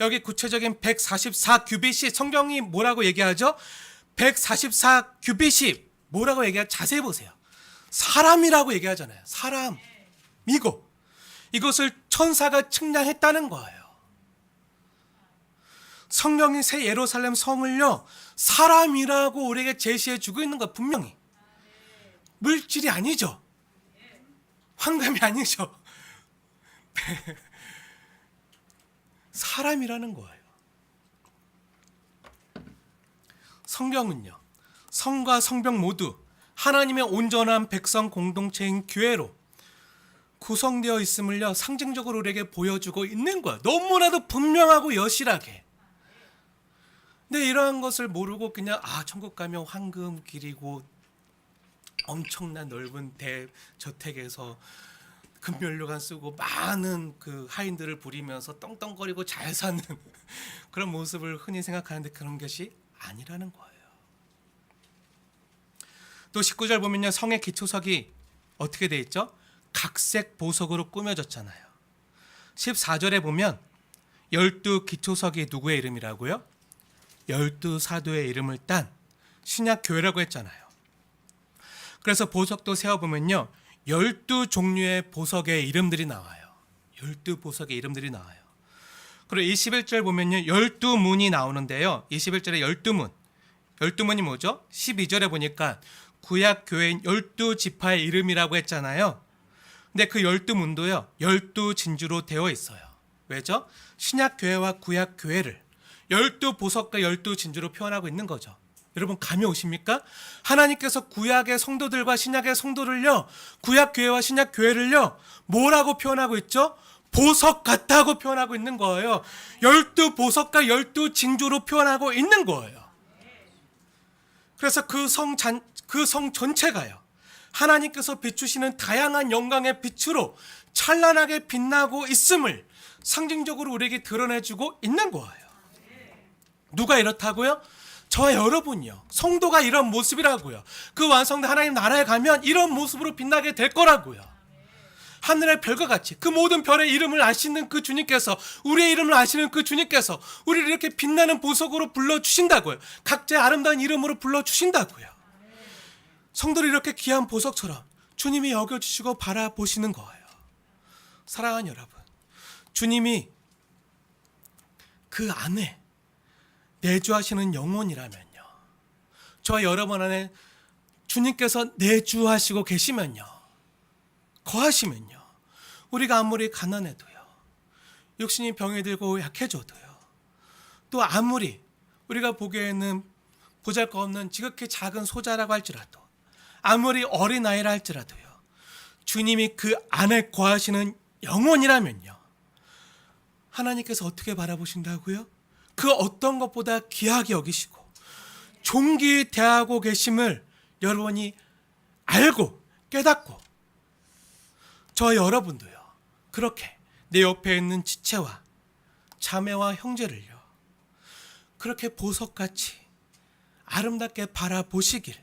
여기 구체적인 144 규빗이 성경이 뭐라고 얘기하죠? 144 규빗이 뭐라고 얘기하죠? 자세히 보세요. 사람이라고 얘기하잖아요. 사람이고 이것을 천사가 측량했다는 거예요. 성령이 새 예루살렘 성을요, 사람이라고 우리에게 제시해 주고 있는 거 분명히. 물질이 아니죠. 황금이 아니죠. 사람이라는 거예요. 성경은요, 성과 성병 모두 하나님의 온전한 백성 공동체인 교회로 구성되어 있음을요, 상징적으로 우리에게 보여주고 있는 거예요. 너무나도 분명하고 여실하게. 근데 이러한 것을 모르고 그냥 천국 가면 황금 길이고 엄청난 넓은 대저택에서 금면류관 쓰고 많은 그 하인들을 부리면서 떵떵거리고 잘 사는 그런 모습을 흔히 생각하는데 그런 것이 아니라는 거예요. 또 19절 보면요, 성의 기초석이 어떻게 돼 있죠? 각색 보석으로 꾸며졌잖아요. 14절에 보면 12 기초석이 누구의 이름이라고요? 12사도의 이름을 딴 신약 교회라고 했잖아요. 그래서 보석도 세어보면요, 12종류의 보석의 이름들이 나와요. 12보석의 이름들이 나와요. 그리고 21절 보면요, 12문이 나오는데요. 21절에 12문. 12문이 뭐죠? 12절에 보니까 구약 교회인 12지파의 이름이라고 했잖아요. 근데 그 12문도요, 12진주로 되어 있어요. 왜죠? 신약 교회와 구약 교회를 12보석과 12진주로 표현하고 있는 거죠. 여러분 감이 오십니까? 하나님께서 구약의 성도들과 신약의 성도를요, 구약 교회와 신약 교회를요, 뭐라고 표현하고 있죠? 보석 같다고 표현하고 있는 거예요. 12보석과 12진주로 표현하고 있는 거예요. 그래서 그 성 전체가요, 하나님께서 비추시는 다양한 영광의 빛으로 찬란하게 빛나고 있음을 상징적으로 우리에게 드러내주고 있는 거예요. 누가 이렇다고요? 저와 여러분이요. 성도가 이런 모습이라고요. 그 완성된 하나님 나라에 가면 이런 모습으로 빛나게 될 거라고요. 하늘의 별과 같이 그 모든 별의 이름을 아시는 그 주님께서, 우리의 이름을 아시는 그 주님께서 우리를 이렇게 빛나는 보석으로 불러주신다고요. 각자의 아름다운 이름으로 불러주신다고요. 성도를 이렇게 귀한 보석처럼 주님이 여겨주시고 바라보시는 거예요. 사랑하는 여러분, 주님이 그 안에 내주하시는 영혼이라면요, 저와 여러분 안에 주님께서 내주하시고 계시면요, 거하시면요, 우리가 아무리 가난해도요, 육신이 병이 들고 약해져도요, 또 아무리 우리가 보기에는 보잘것없는 지극히 작은 소자라고 할지라도, 아무리 어린아이라 할지라도요, 주님이 그 안에 거하시는 영혼이라면요, 하나님께서 어떻게 바라보신다고요? 그 어떤 것보다 귀하게 여기시고 존귀 대하고 계심을 여러분이 알고 깨닫고, 저 여러분도요 그렇게 내 옆에 있는 지체와 자매와 형제를요 그렇게 보석같이 아름답게 바라보시길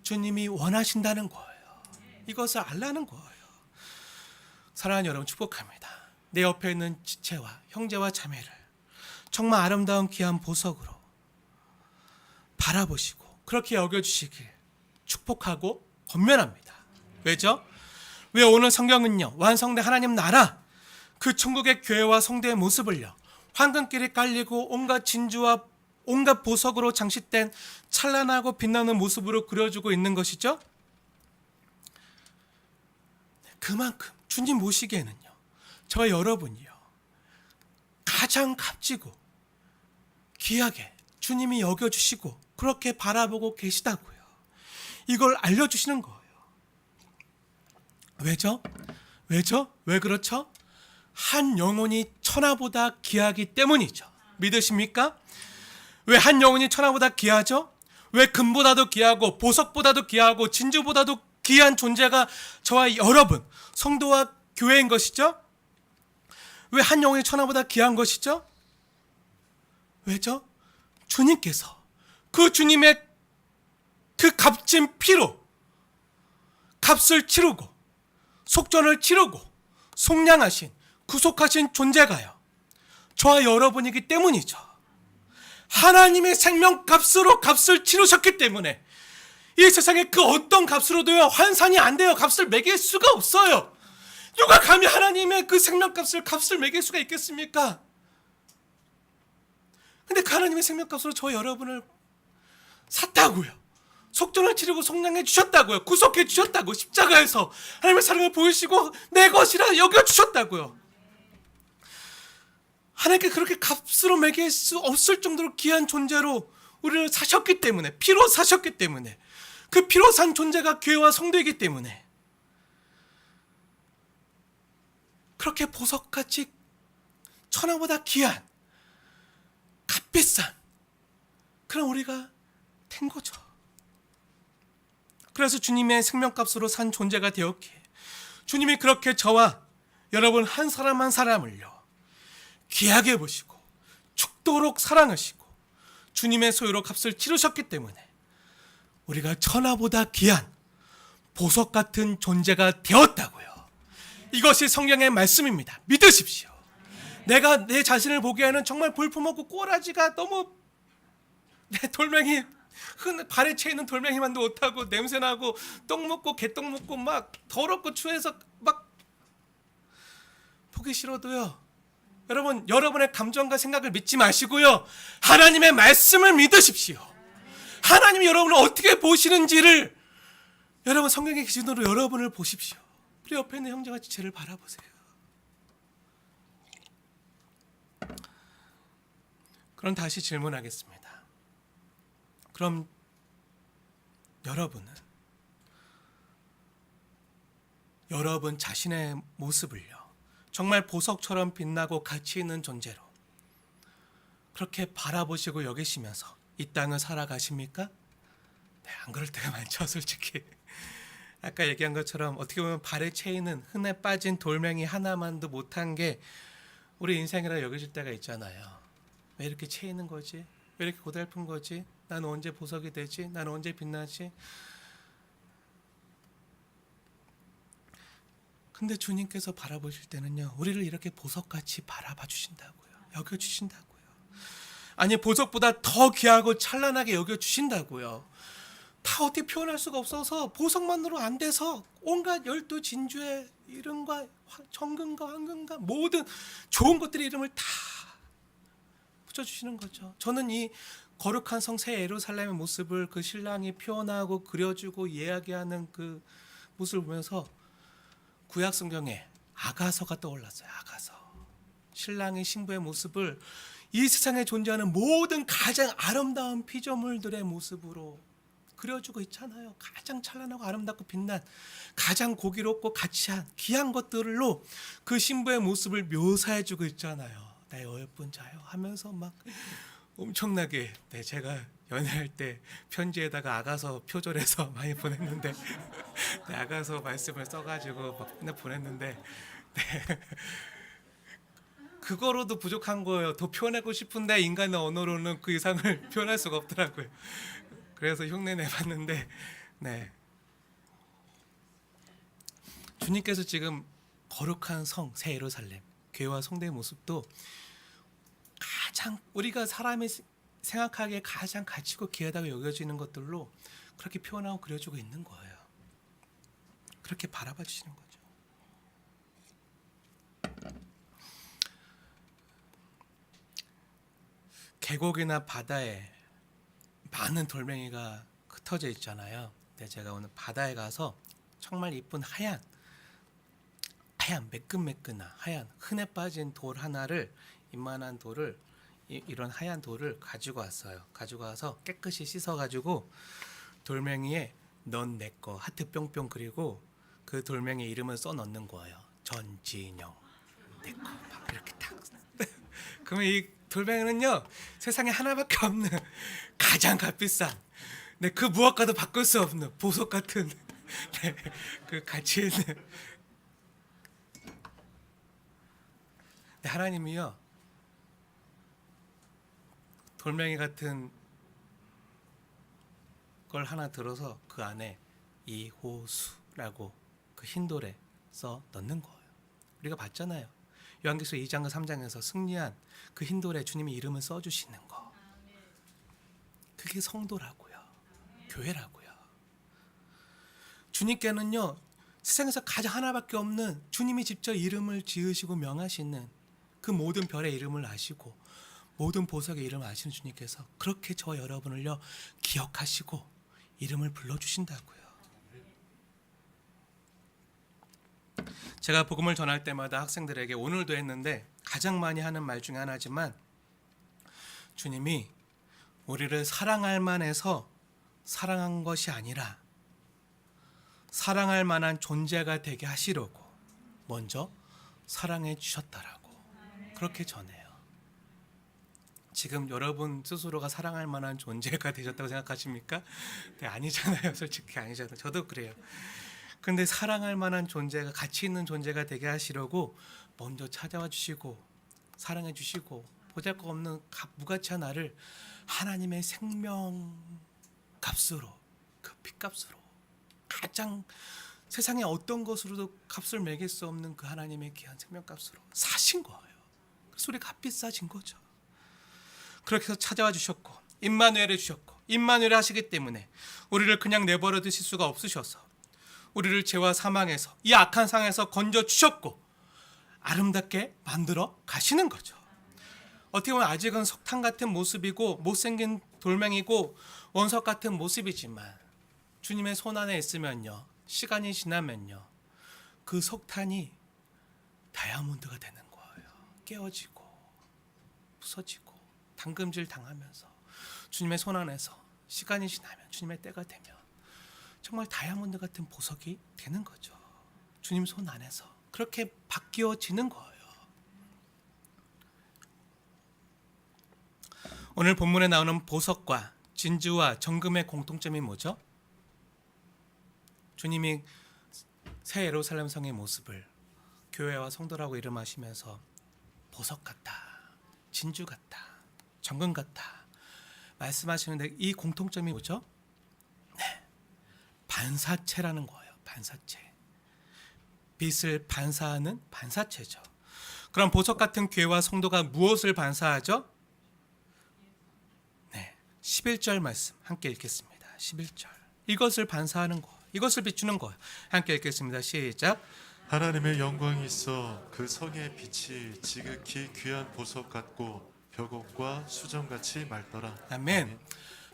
주님이 원하신다는 거예요. 이것을 알라는 거예요. 사랑하는 여러분, 축복합니다. 내 옆에 있는 지체와 형제와 자매를 정말 아름다운 귀한 보석으로 바라보시고 그렇게 여겨주시길 축복하고 권면합니다. 왜죠? 왜 오늘 성경은요 완성된 하나님 나라, 그 천국의 교회와 성도의 모습을요 황금길이 깔리고 온갖 진주와 온갖 보석으로 장식된 찬란하고 빛나는 모습으로 그려주고 있는 것이죠. 그만큼 주님 모시기에는요 저 여러분이요 가장 값지고 귀하게 주님이 여겨주시고 그렇게 바라보고 계시다고요. 이걸 알려주시는 거예요. 왜죠? 왜 그렇죠? 한 영혼이 천하보다 귀하기 때문이죠. 믿으십니까? 왜 한 영혼이 천하보다 귀하죠? 왜 금보다도 귀하고 보석보다도 귀하고 진주보다도 귀한 존재가 저와 여러분 성도와 교회인 것이죠? 왜 한 영혼이 천하보다 귀한 것이죠? 왜죠? 주님께서 그 주님의 그 값진 피로 값을 치르고 속전을 치르고 속량하신 구속하신 존재가요 저와 여러분이기 때문이죠. 하나님의 생명값으로 값을 치르셨기 때문에 이 세상에 그 어떤 값으로도요 환산이 안 돼요. 값을 매길 수가 없어요. 누가 감히 하나님의 그 생명값을 값을 매길 수가 있겠습니까? 근데 그 하나님의 생명값으로 저 여러분을 샀다고요. 속전을 치르고 속량해 주셨다고요. 구속해 주셨다고. 십자가에서 하나님의 사랑을 보이시고 내 것이라 여겨주셨다고요. 하나님께 그렇게 값으로 매길 수 없을 정도로 귀한 존재로 우리를 사셨기 때문에, 피로 사셨기 때문에, 그 피로 산 존재가 교회와 성도이기 때문에 그렇게 보석같이 천하보다 귀한 값비싼 그런 우리가 된 거죠. 그래서 주님의 생명값으로 산 존재가 되었기에 주님이 그렇게 저와 여러분 한 사람 한 사람을요 귀하게 보시고 죽도록 사랑하시고 주님의 소유로 값을 치르셨기 때문에 우리가 천하보다 귀한 보석 같은 존재가 되었다고요. 이것이 성경의 말씀입니다. 믿으십시오. 내가 내 자신을 보기에는 정말 볼품없고 꼬라지가 너무 내 돌멩이 발에 채 있는 돌멩이만도 못하고 냄새나고 똥 먹고 개똥 먹고 막 더럽고 추해서 막 보기 싫어도요. 여러분, 여러분의 감정과 생각을 믿지 마시고요. 하나님의 말씀을 믿으십시오. 하나님이 여러분을 어떻게 보시는지를 여러분 성경의 기준으로 여러분을 보십시오. 우리 옆에 있는 형제와 지체를 바라보세요. 그럼 다시 질문하겠습니다. 그럼 여러분은 여러분 자신의 모습을요 정말 보석처럼 빛나고 가치 있는 존재로 그렇게 바라보시고 여기시면서 이 땅을 살아가십니까? 네, 안 그럴 때가 많죠, 솔직히. 아까 얘기한 것처럼 어떻게 보면 발에 채이는 흔해 빠진 돌멩이 하나만도 못한 게 우리 인생이라 여겨질 때가 있잖아요. 왜 이렇게 채이는 거지? 왜 이렇게 고달픈 거지? 나는 언제 보석이 되지? 나는 언제 빛나지? 근데 주님께서 바라보실 때는요 우리를 이렇게 보석같이 바라봐 주신다고요. 여겨주신다고요. 아니 보석보다 더 귀하고 찬란하게 여겨주신다고요. 다 어떻게 표현할 수가 없어서 보석만으로 안 돼서 온갖 12 진주의 이름과 정금과 황금과 모든 좋은 것들의 이름을 다 붙여주시는 거죠. 저는 이 거룩한 성 새 예루살렘의 모습을 그 신랑이 표현하고 그려주고 이야기하는 그 모습을 보면서 구약 성경에 아가서가 떠올랐어요. 아가서. 신랑의 신부의 모습을 이 세상에 존재하는 모든 가장 아름다운 피조물들의 모습으로 그려주고 있잖아요. 가장 찬란하고 아름답고 빛난 가장 고기롭고 가치한 귀한 것들로 그 신부의 모습을 묘사해주고 있잖아요. 나의 어여쁜 자요 하면서 막 엄청나게 제가 연애할 때 편지에다가 아가서 표절해서 많이 보냈는데 아가서 말씀을 써가지고 막 맨날 보냈는데 그거로도 부족한 거예요. 더 표현하고 싶은데 인간의 언어로는 그 이상을 표현할 수가 없더라고요. 그래서 흉내 내봤는데 주님께서 지금 거룩한 성 새 예루살렘 교회와 성도의 모습도 가장 우리가 사람이 생각하기에 가장 가치 있고 귀하다고 여겨지는 것들로 그렇게 표현하고 그려주고 있는 거예요. 그렇게 바라봐 주시는 거죠. 계곡이나 바다에 많은 돌멩이가 흩어져 있잖아요. 근데 제가 오늘 바다에 가서 정말 이쁜 하얀 매끈매끈한 하얀 흔해 빠진 돌 하나를 이만한 돌을 이런 하얀 돌을 가지고 왔어요. 가지고 와서 깨끗이 씻어가지고 돌멩이에 넌 내 거 하트 뿅뿅 그리고 그 돌멩이 이름을 써 넣는 거예요. 전진영 내 거 막 이렇게 딱. 그러면 이 돌멩이는요 세상에 하나밖에 없는 가장 값비싼 그 무엇과도 바꿀 수 없는 보석 같은 그 가치 있는 하나님이요 돌멩이 같은 걸 하나 들어서 그 안에 이호수라고 그 흰돌에 써 넣는 거예요. 우리가 봤잖아요. 요한계시록 2장과 3장에서 승리한 그 흰돌에 주님이 이름을 써주시는 거. 그게 성도라고요. 교회라고요. 주님께는요 세상에서 가장 하나밖에 없는 주님이 직접 이름을 지으시고 명하시는 그 모든 별의 이름을 아시고 모든 보석의 이름을 아시는 주님께서 그렇게 저 여러분을요 기억하시고 이름을 불러주신다고요. 제가 복음을 전할 때마다 학생들에게 오늘도 했는데 가장 많이 하는 말 중에 하나지만 주님이 우리를 사랑할 만해서 사랑한 것이 아니라 사랑할 만한 존재가 되게 하시려고 먼저 사랑해 주셨다라고 그렇게 전해요. 지금 여러분 스스로가 사랑할 만한 존재가 되셨다고 생각하십니까? 네, 아니잖아요. 솔직히 아니잖아요. 저도 그래요. 근데 사랑할 만한 존재가 가치 있는 존재가 되게 하시려고 먼저 찾아와 주시고 사랑해 주시고 보잘것없는 무가치한 나를 하나님의 생명 값으로 그 핏값으로 가장 세상에 어떤 것으로도 값을 매길 수 없는 그 하나님의 귀한 생명값으로 사신 거예요. 그래서 우리가 값비싸진 거죠. 그렇게 해서 찾아와 주셨고 임마누엘을 주셨고 임마누엘 하시기 때문에 우리를 그냥 내버려 두실 수가 없으셔서 우리를 죄와 사망에서 이 악한 상에서 건져 주셨고 아름답게 만들어 가시는 거죠. 어떻게 보면 아직은 석탄 같은 모습이고 못생긴 돌멩이고 원석 같은 모습이지만 주님의 손 안에 있으면요 시간이 지나면요 그 석탄이 다이아몬드가 되는 거예요. 깨어지고 부서지고 당금질 당하면서 주님의 손 안에서 시간이 지나면 주님의 때가 되면 정말 다이아몬드 같은 보석이 되는 거죠. 주님 손 안에서 그렇게 바뀌어지는 거예요. 오늘 본문에 나오는 보석과 진주와 정금의 공통점이 뭐죠? 주님이 새 예루살렘 성의 모습을 교회와 성도라고 이름하시면서 보석 같다, 진주 같다, 정금 같다 말씀하시는데 이 공통점이 뭐죠? 반사체라는 거예요. 반사체. 빛을 반사하는 반사체죠. 그럼 보석 같은 교회와 성도가 무엇을 반사하죠? 11절 말씀 함께 읽겠습니다. 11절. 이것을 반사하는 거, 이것을 비추는 거예요. 함께 읽겠습니다. 시작. 하나님의 영광이 있어 그 성의 빛이 지극히 귀한 보석 같고 벽옥과 수정같이 맑더라. 아멘.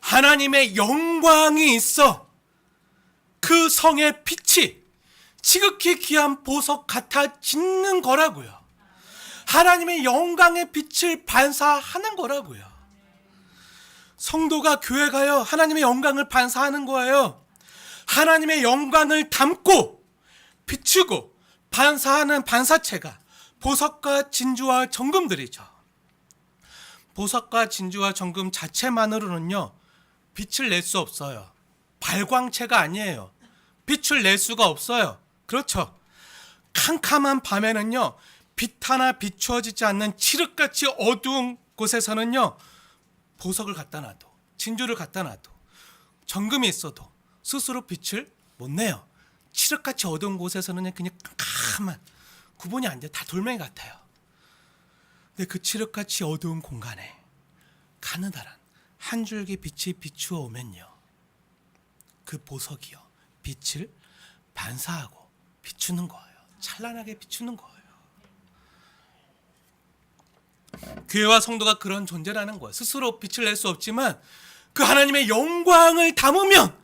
하나님의 영광이 있어 그 성의 빛이 지극히 귀한 보석 같아지는 거라고요. 하나님의 영광의 빛을 반사하는 거라고요. 성도가 교회가요 하나님의 영광을 반사하는 거예요. 하나님의 영광을 담고 비추고 반사하는 반사체가 보석과 진주와 정금들이죠. 보석과 진주와 정금 자체만으로는요 빛을 낼 수 없어요. 발광체가 아니에요. 빛을 낼 수가 없어요. 그렇죠. 캄캄한 밤에는요 빛 하나 비추어지지 않는 칠흑같이 어두운 곳에서는요 보석을 갖다 놔도 진주를 갖다 놔도 정금이 있어도 스스로 빛을 못 내요. 칠흑같이 어두운 곳에서는 그냥 캄캄한, 구분이 안 돼요. 다 돌멩이 같아요. 근데 그 칠흑같이 어두운 공간에 가느다란 한 줄기 빛이 비추어 오면요 그 보석이요 빛을 반사하고 비추는 거예요. 찬란하게 비추는 거예요. 교회와 성도가 그런 존재라는 거예요. 스스로 빛을 낼 수 없지만 그 하나님의 영광을 담으면,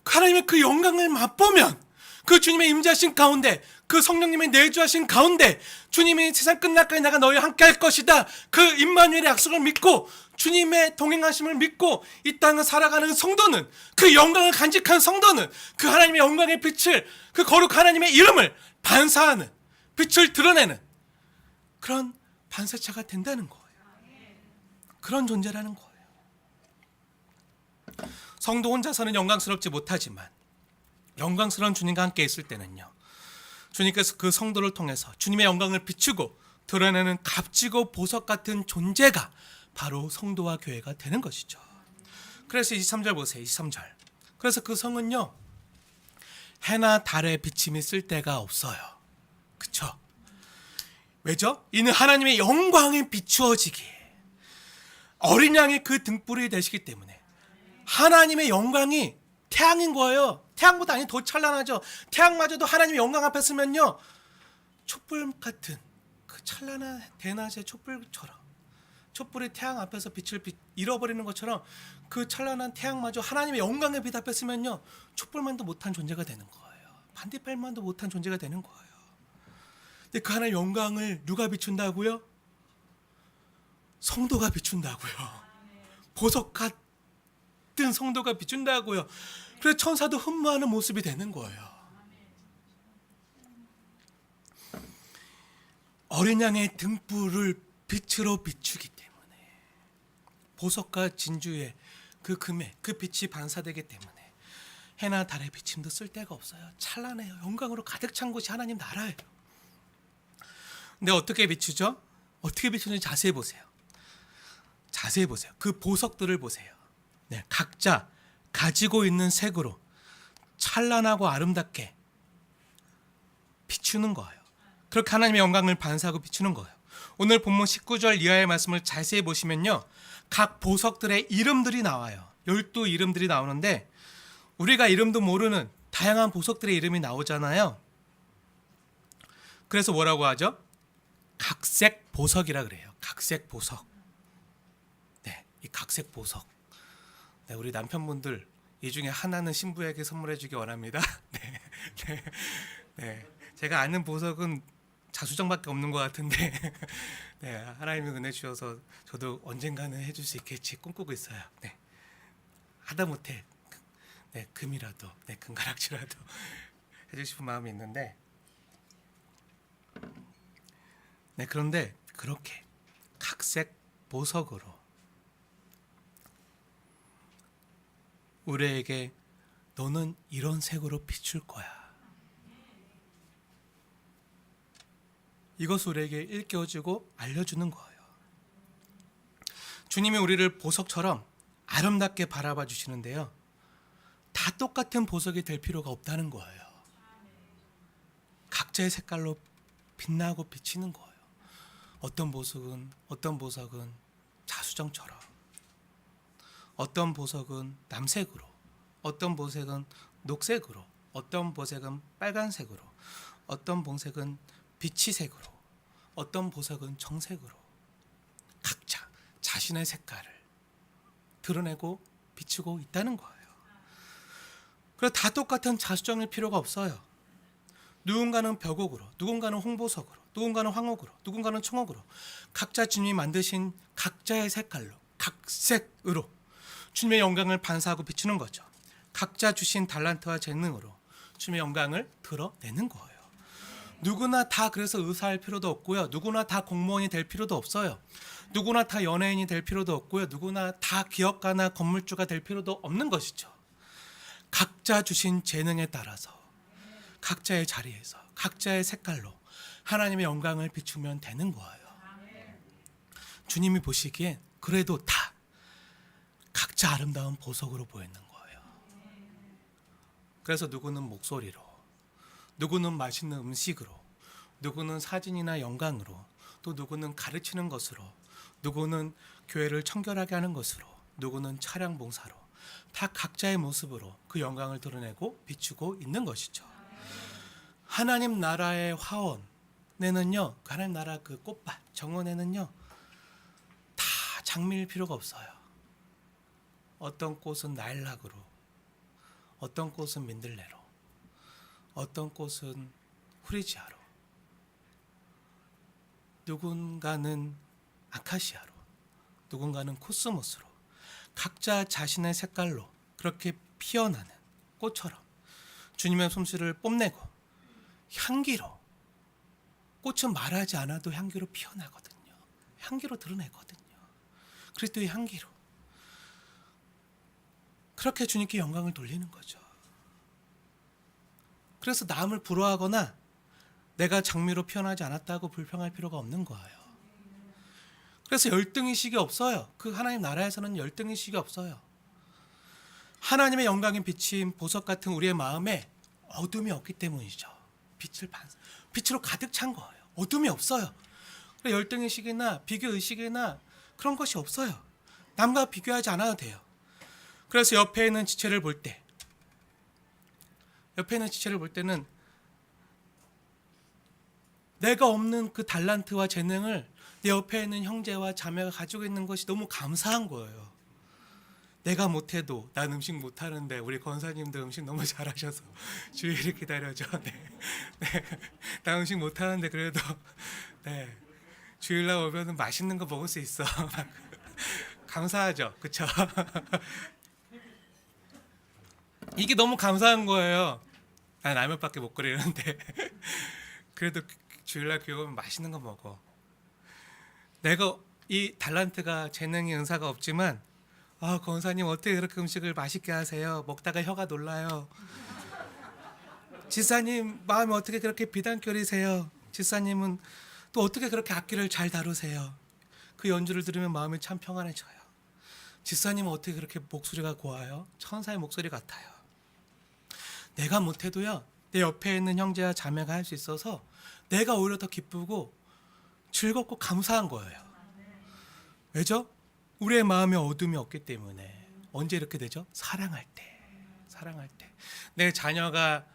그 하나님의 그 영광을 맛보면, 그 주님의 임재하신 가운데, 그 성령님의 내주하신 가운데 주님이 세상 끝날까지 내가 너희와 함께 할 것이다, 그 임마누엘의 약속을 믿고 주님의 동행하심을 믿고 이 땅을 살아가는 성도는, 그 영광을 간직한 성도는 그 하나님의 영광의 빛을, 그 거룩한 하나님의 이름을 반사하는, 빛을 드러내는 그런 반사체가 된다는 거예요. 그런 존재라는 거예요. 성도 혼자서는 영광스럽지 못하지만 영광스러운 주님과 함께 있을 때는요 주님께서 그 성도를 통해서 주님의 영광을 비추고 드러내는 값지고 보석 같은 존재가 바로 성도와 교회가 되는 것이죠. 그래서 23절 보세요. 23절. 그래서 그 성은요 해나 달의 비침이 쓸 데가 없어요. 그쵸? 왜죠? 이는 하나님의 영광이 비추어지기에 어린 양이 그 등불이 되시기 때문에 하나님의 영광이 태양인 거예요. 태양보다 아니 더 찬란하죠. 태양마저도 하나님의 영광 앞에 서면요 촛불 같은 그 찬란한 대낮의 촛불처럼, 촛불이 태양 앞에서 빛을 잃어버리는 것처럼 그 찬란한 태양마저 하나님의 영광의 빛 앞에 서면요 촛불만도 못한 존재가 되는 거예요. 반딧불만도 못한 존재가 되는 거예요. 근데 그 하나님의 영광을 누가 비춘다고요? 성도가 비춘다고요. 보석 같은 성도가 비춘다고요. 그래서 천사도 흠모하는 모습이 되는 거예요. 어린 양의 등불을 빛으로 비추기 때문에, 보석과 진주의 그 금에 그 빛이 반사되기 때문에 해나 달의 비침도 쓸 데가 없어요. 찬란해요. 영광으로 가득 찬 곳이 하나님 나라예요. 근데 어떻게 비추죠? 어떻게 비추는지 자세히 보세요. 자세히 보세요. 그 보석들을 보세요. 네, 각자 가지고 있는 색으로 찬란하고 아름답게 비추는 거예요. 그렇게 하나님의 영광을 반사하고 비추는 거예요. 오늘 본문 19절 이하의 말씀을 자세히 보시면요 각 보석들의 이름들이 나와요. 12 이름들이 나오는데 우리가 이름도 모르는 다양한 보석들의 이름이 나오잖아요. 그래서 뭐라고 하죠? 각색 보석이라 그래요. 각색 보석. 네, 이 각색 보석. 네, 우리 남편분들 이 중에 하나는 신부에게 선물해 주기 원합니다. 네, 네, 네. 제가 아는 보석은 자수정밖에 없는 것 같은데 네, 하나님이 은혜 주셔서 저도 언젠가는 해줄 수 있겠지 꿈꾸고 있어요. 네, 하다못해 네, 금이라도, 네, 금가락지라도 해주고 싶은 마음이 있는데, 네, 그런데 그렇게 각색 보석으로 우리에게 너는 이런 색으로 비출 거야, 이것을 우리에게 일깨워주고 알려주는 거예요. 주님이 우리를 보석처럼 아름답게 바라봐 주시는데요 다 똑같은 보석이 될 필요가 없다는 거예요. 각자의 색깔로 빛나고 비치는 거예요. 어떤 보석은 자수정처럼, 어떤 보석은 남색으로, 어떤 보석은 녹색으로, 어떤 보석은 빨간색으로, 어떤 보석은 비치색으로, 어떤 보석은 정색으로 각자 자신의 색깔을 드러내고 비추고 있다는 거예요. 그래서 다 똑같은 자수정일 필요가 없어요. 누군가는 벽옥으로, 누군가는 홍보석으로, 누군가는 황옥으로, 누군가는 청옥으로 각자 주님이 만드신 각자의 색깔로, 각색으로 주님의 영광을 반사하고 비추는 거죠. 각자 주신 달란트와 재능으로 주님의 영광을 드러내는 거예요. 누구나 다 그래서 의사할 필요도 없고요. 누구나 다 공무원이 될 필요도 없어요. 누구나 다 연예인이 될 필요도 없고요. 누구나 다 기업가나 건물주가 될 필요도 없는 것이죠. 각자 주신 재능에 따라서 각자의 자리에서 각자의 색깔로 하나님의 영광을 비추면 되는 거예요. 주님이 보시기엔 그래도 다 각자 아름다운 보석으로 보이는 거예요. 그래서 누구는 목소리로, 누구는 맛있는 음식으로, 누구는 사진이나 영광으로, 또 누구는 가르치는 것으로, 누구는 교회를 청결하게 하는 것으로, 누구는 차량 봉사로, 다 각자의 모습으로 그 영광을 드러내고 비추고 있는 것이죠. 하나님 나라의 화원에는요, 하나님 나라 그 꽃밭 정원에는요, 다 장미일 필요가 없어요. 어떤 꽃은 나일락으로, 어떤 꽃은 민들레로, 어떤 꽃은 후리지아로, 누군가는 아카시아로, 누군가는 코스모스로, 각자 자신의 색깔로 그렇게 피어나는 꽃처럼 주님의 솜씨를 뽐내고 향기로, 꽃은 말하지 않아도 향기로 피어나거든요. 향기로 드러내거든요. 그리스도의 향기로 그렇게 주님께 영광을 돌리는 거죠. 그래서 남을 부러워하거나 내가 장미로 피어나지 않았다고 불평할 필요가 없는 거예요. 그래서 열등의식이 없어요. 그 하나님 나라에서는 열등의식이 없어요. 하나님의 영광이 비친 보석 같은 우리의 마음에 어둠이 없기 때문이죠. 빛으로 가득 찬 거예요. 어둠이 없어요. 열등의식이나 비교의식이나 그런 것이 없어요. 남과 비교하지 않아도 돼요. 그래서 옆에 있는 지체를 볼 때는 내가 없는 그 달란트와 재능을 내 옆에 있는 형제와 자매가 가지고 있는 것이 너무 감사한 거예요. 내가 못해도 난 음식 못하는데 우리 권사님도 음식 너무 잘하셔서 주일을 기다려줘. 네. 나 음식 못하는데 그래도 네. 주일날 오면 맛있는 거 먹을 수 있어. 감사하죠. 그쵸? 이게 너무 감사한 거예요. 난 라면밖에 못 끓이는데 그래도 주일날 교회 오면 맛있는 거 먹어. 내가 이 달란트가 재능이 은사가 없지만 권사님 어떻게 그렇게 음식을 맛있게 하세요? 먹다가 혀가 놀라요. 지사님 마음이 어떻게 그렇게 비단결이세요? 지사님은 또 어떻게 그렇게 악기를 잘 다루세요? 그 연주를 들으면 마음이 참 평안해져요. 지사님은 어떻게 그렇게 목소리가 고와요? 천사의 목소리 같아요. 내가 못해도요, 내 옆에 있는 형제와 자매가 할 수 있어서 내가 오히려 더 기쁘고 즐겁고 감사한 거예요. 왜죠? 우리의 마음에 어둠이 없기 때문에. 언제 이렇게 되죠? 사랑할 때. 내 자녀가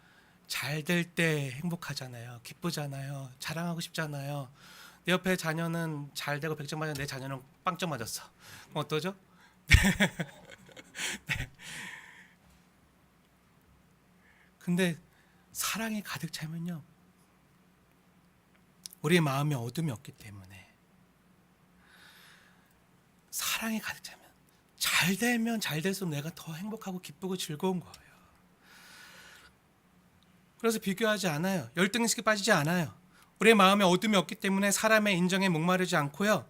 잘 될 때 행복하잖아요. 기쁘잖아요. 자랑하고 싶잖아요. 내 옆에 자녀는 잘 되고 100점 맞았는데 내 자녀는 빵점 맞았어. 그럼 어떠죠? 네. 근데 사랑이 가득 차면요, 우리의 마음에 어둠이 없기 때문에, 사랑이 가득 차면, 잘 되면 잘 될수록 내가 더 행복하고 기쁘고 즐거운 거예요. 그래서 비교하지 않아요. 열등의식에 빠지지 않아요. 우리의 마음에 어둠이 없기 때문에 사람의 인정에 목마르지 않고요,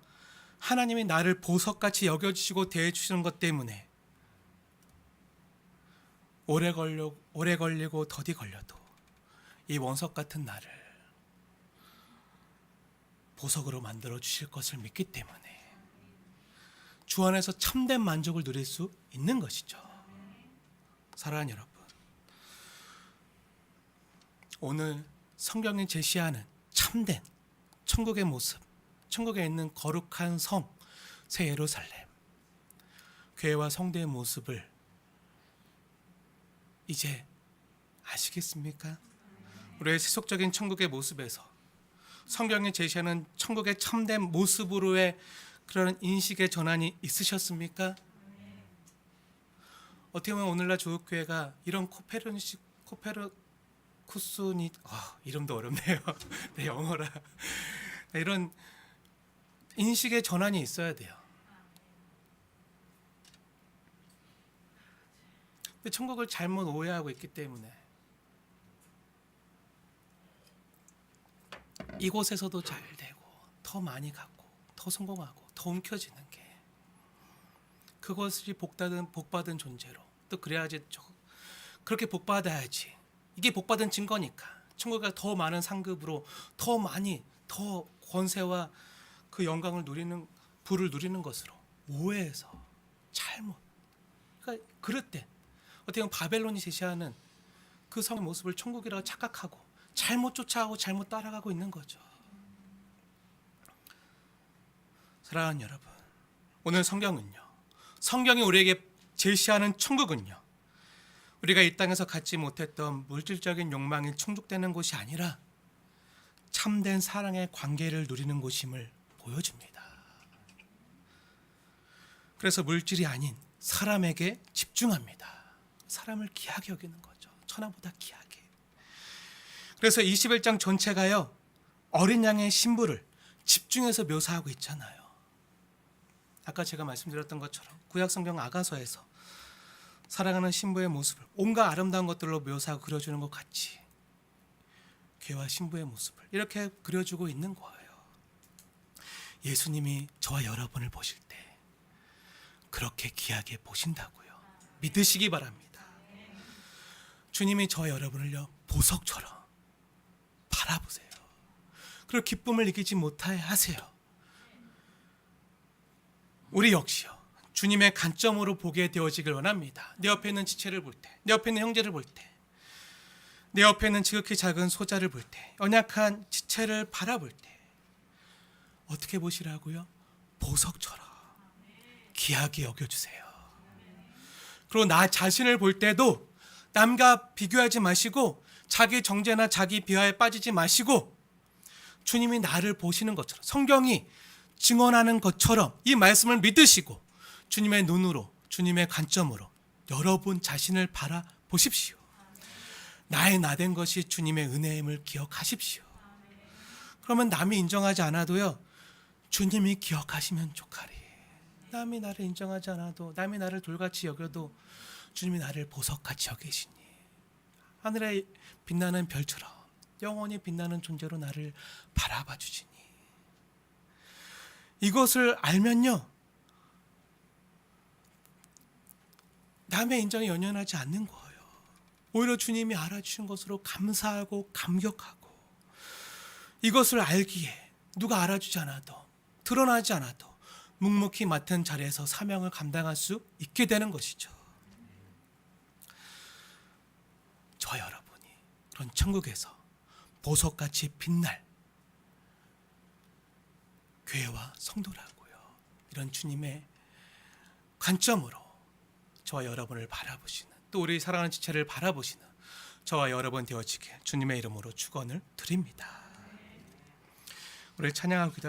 하나님이 나를 보석같이 여겨주시고 대해주시는 것 때문에 오래 걸리고 더디 걸려도 이 원석 같은 나를 보석으로 만들어 주실 것을 믿기 때문에 주 안에서 참된 만족을 누릴 수 있는 것이죠. 사랑하는 여러분, 오늘 성경이 제시하는 참된 천국의 모습, 천국에 있는 거룩한 성, 새 예루살렘, 교회와 성도의 모습을 이제 아시겠습니까? 우리의 세속적인 천국의 모습에서 성경이 제시하는 천국의 참된 모습으로의 그런 인식의 전환이 있으셨습니까? 어떻게 보면 오늘날 조국교회가 이런 코페르쿠스니 이름도 어렵네요. 네, 영어라. 네, 이런 인식의 전환이 있어야 돼요. 근데 천국을 잘못 오해하고 있기 때문에 이곳에서도 잘 되고 더 많이 갖고 더 성공하고 더 움켜쥐는 게 그것이 복받은 존재로 또 그래야지 그렇게 복받아야지 이게 복받은 증거니까 천국에 더 많은 상급으로 더 많이 더 권세와 그 영광을 누리는 부를 누리는 것으로 오해해서 잘못 그러니까 그릇된 어떻게 보면 바벨론이 제시하는 그 성의 모습을 천국이라고 착각하고 잘못 쫓아가고 잘못 따라가고 있는 거죠. 사랑하는 여러분, 오늘 성경이 우리에게 제시하는 천국은요, 우리가 이 땅에서 갖지 못했던 물질적인 욕망이 충족되는 곳이 아니라 참된 사랑의 관계를 누리는 곳임을 보여줍니다. 그래서 물질이 아닌 사람에게 집중합니다. 사람을 귀하게 여기는 거죠. 천하보다 귀하게. 그래서 21장 전체가요, 어린 양의 신부를 집중해서 묘사하고 있잖아요. 아까 제가 말씀드렸던 것처럼 구약 성경 아가서에서 사랑하는 신부의 모습을 온갖 아름다운 것들로 묘사하고 그려주는 것 같이 괴와 신부의 모습을 이렇게 그려주고 있는 거예요. 예수님이 저와 여러분을 보실 때 그렇게 귀하게 보신다고요. 믿으시기 바랍니다. 주님이 저와 여러분을요 보석처럼 바라보세요. 그리고 기쁨을 이기지 못하게 하세요. 우리 역시요 주님의 관점으로 보게 되어지길 원합니다. 내 옆에 있는 지체를 볼 때, 내 옆에 있는 형제를 볼 때, 내 옆에 있는 지극히 작은 소자를 볼 때, 연약한 지체를 바라볼 때 어떻게 보시라고요? 보석처럼 귀하게 여겨주세요. 그리고 나 자신을 볼 때도 남과 비교하지 마시고 자기 정죄나 자기 비하에 빠지지 마시고 주님이 나를 보시는 것처럼 성경이 증언하는 것처럼 이 말씀을 믿으시고 주님의 눈으로 주님의 관점으로 여러분 자신을 바라보십시오. 나의 나된 것이 주님의 은혜임을 기억하십시오. 그러면 남이 인정하지 않아도요 주님이 기억하시면 좋가리. 남이 나를 인정하지 않아도 남이 나를 돌같이 여겨도 주님이 나를 보석같이 여기시니 하늘에 빛나는 별처럼 영원히 빛나는 존재로 나를 바라봐 주시니 이것을 알면요 남의 인정에 연연하지 않는 거예요. 오히려 주님이 알아주신 것으로 감사하고 감격하고 이것을 알기에 누가 알아주지 않아도 드러나지 않아도 묵묵히 맡은 자리에서 사명을 감당할 수 있게 되는 것이죠. 저와 여러분이 그런 천국에서 보석같이 빛날 교회와 성도라고요. 이런 주님의 관점으로 저와 여러분을 바라보시는 또 우리 사랑하는 지체를 바라보시는 저와 여러분 되어지게 주님의 이름으로 축원을 드립니다. 우리 찬양하고 기도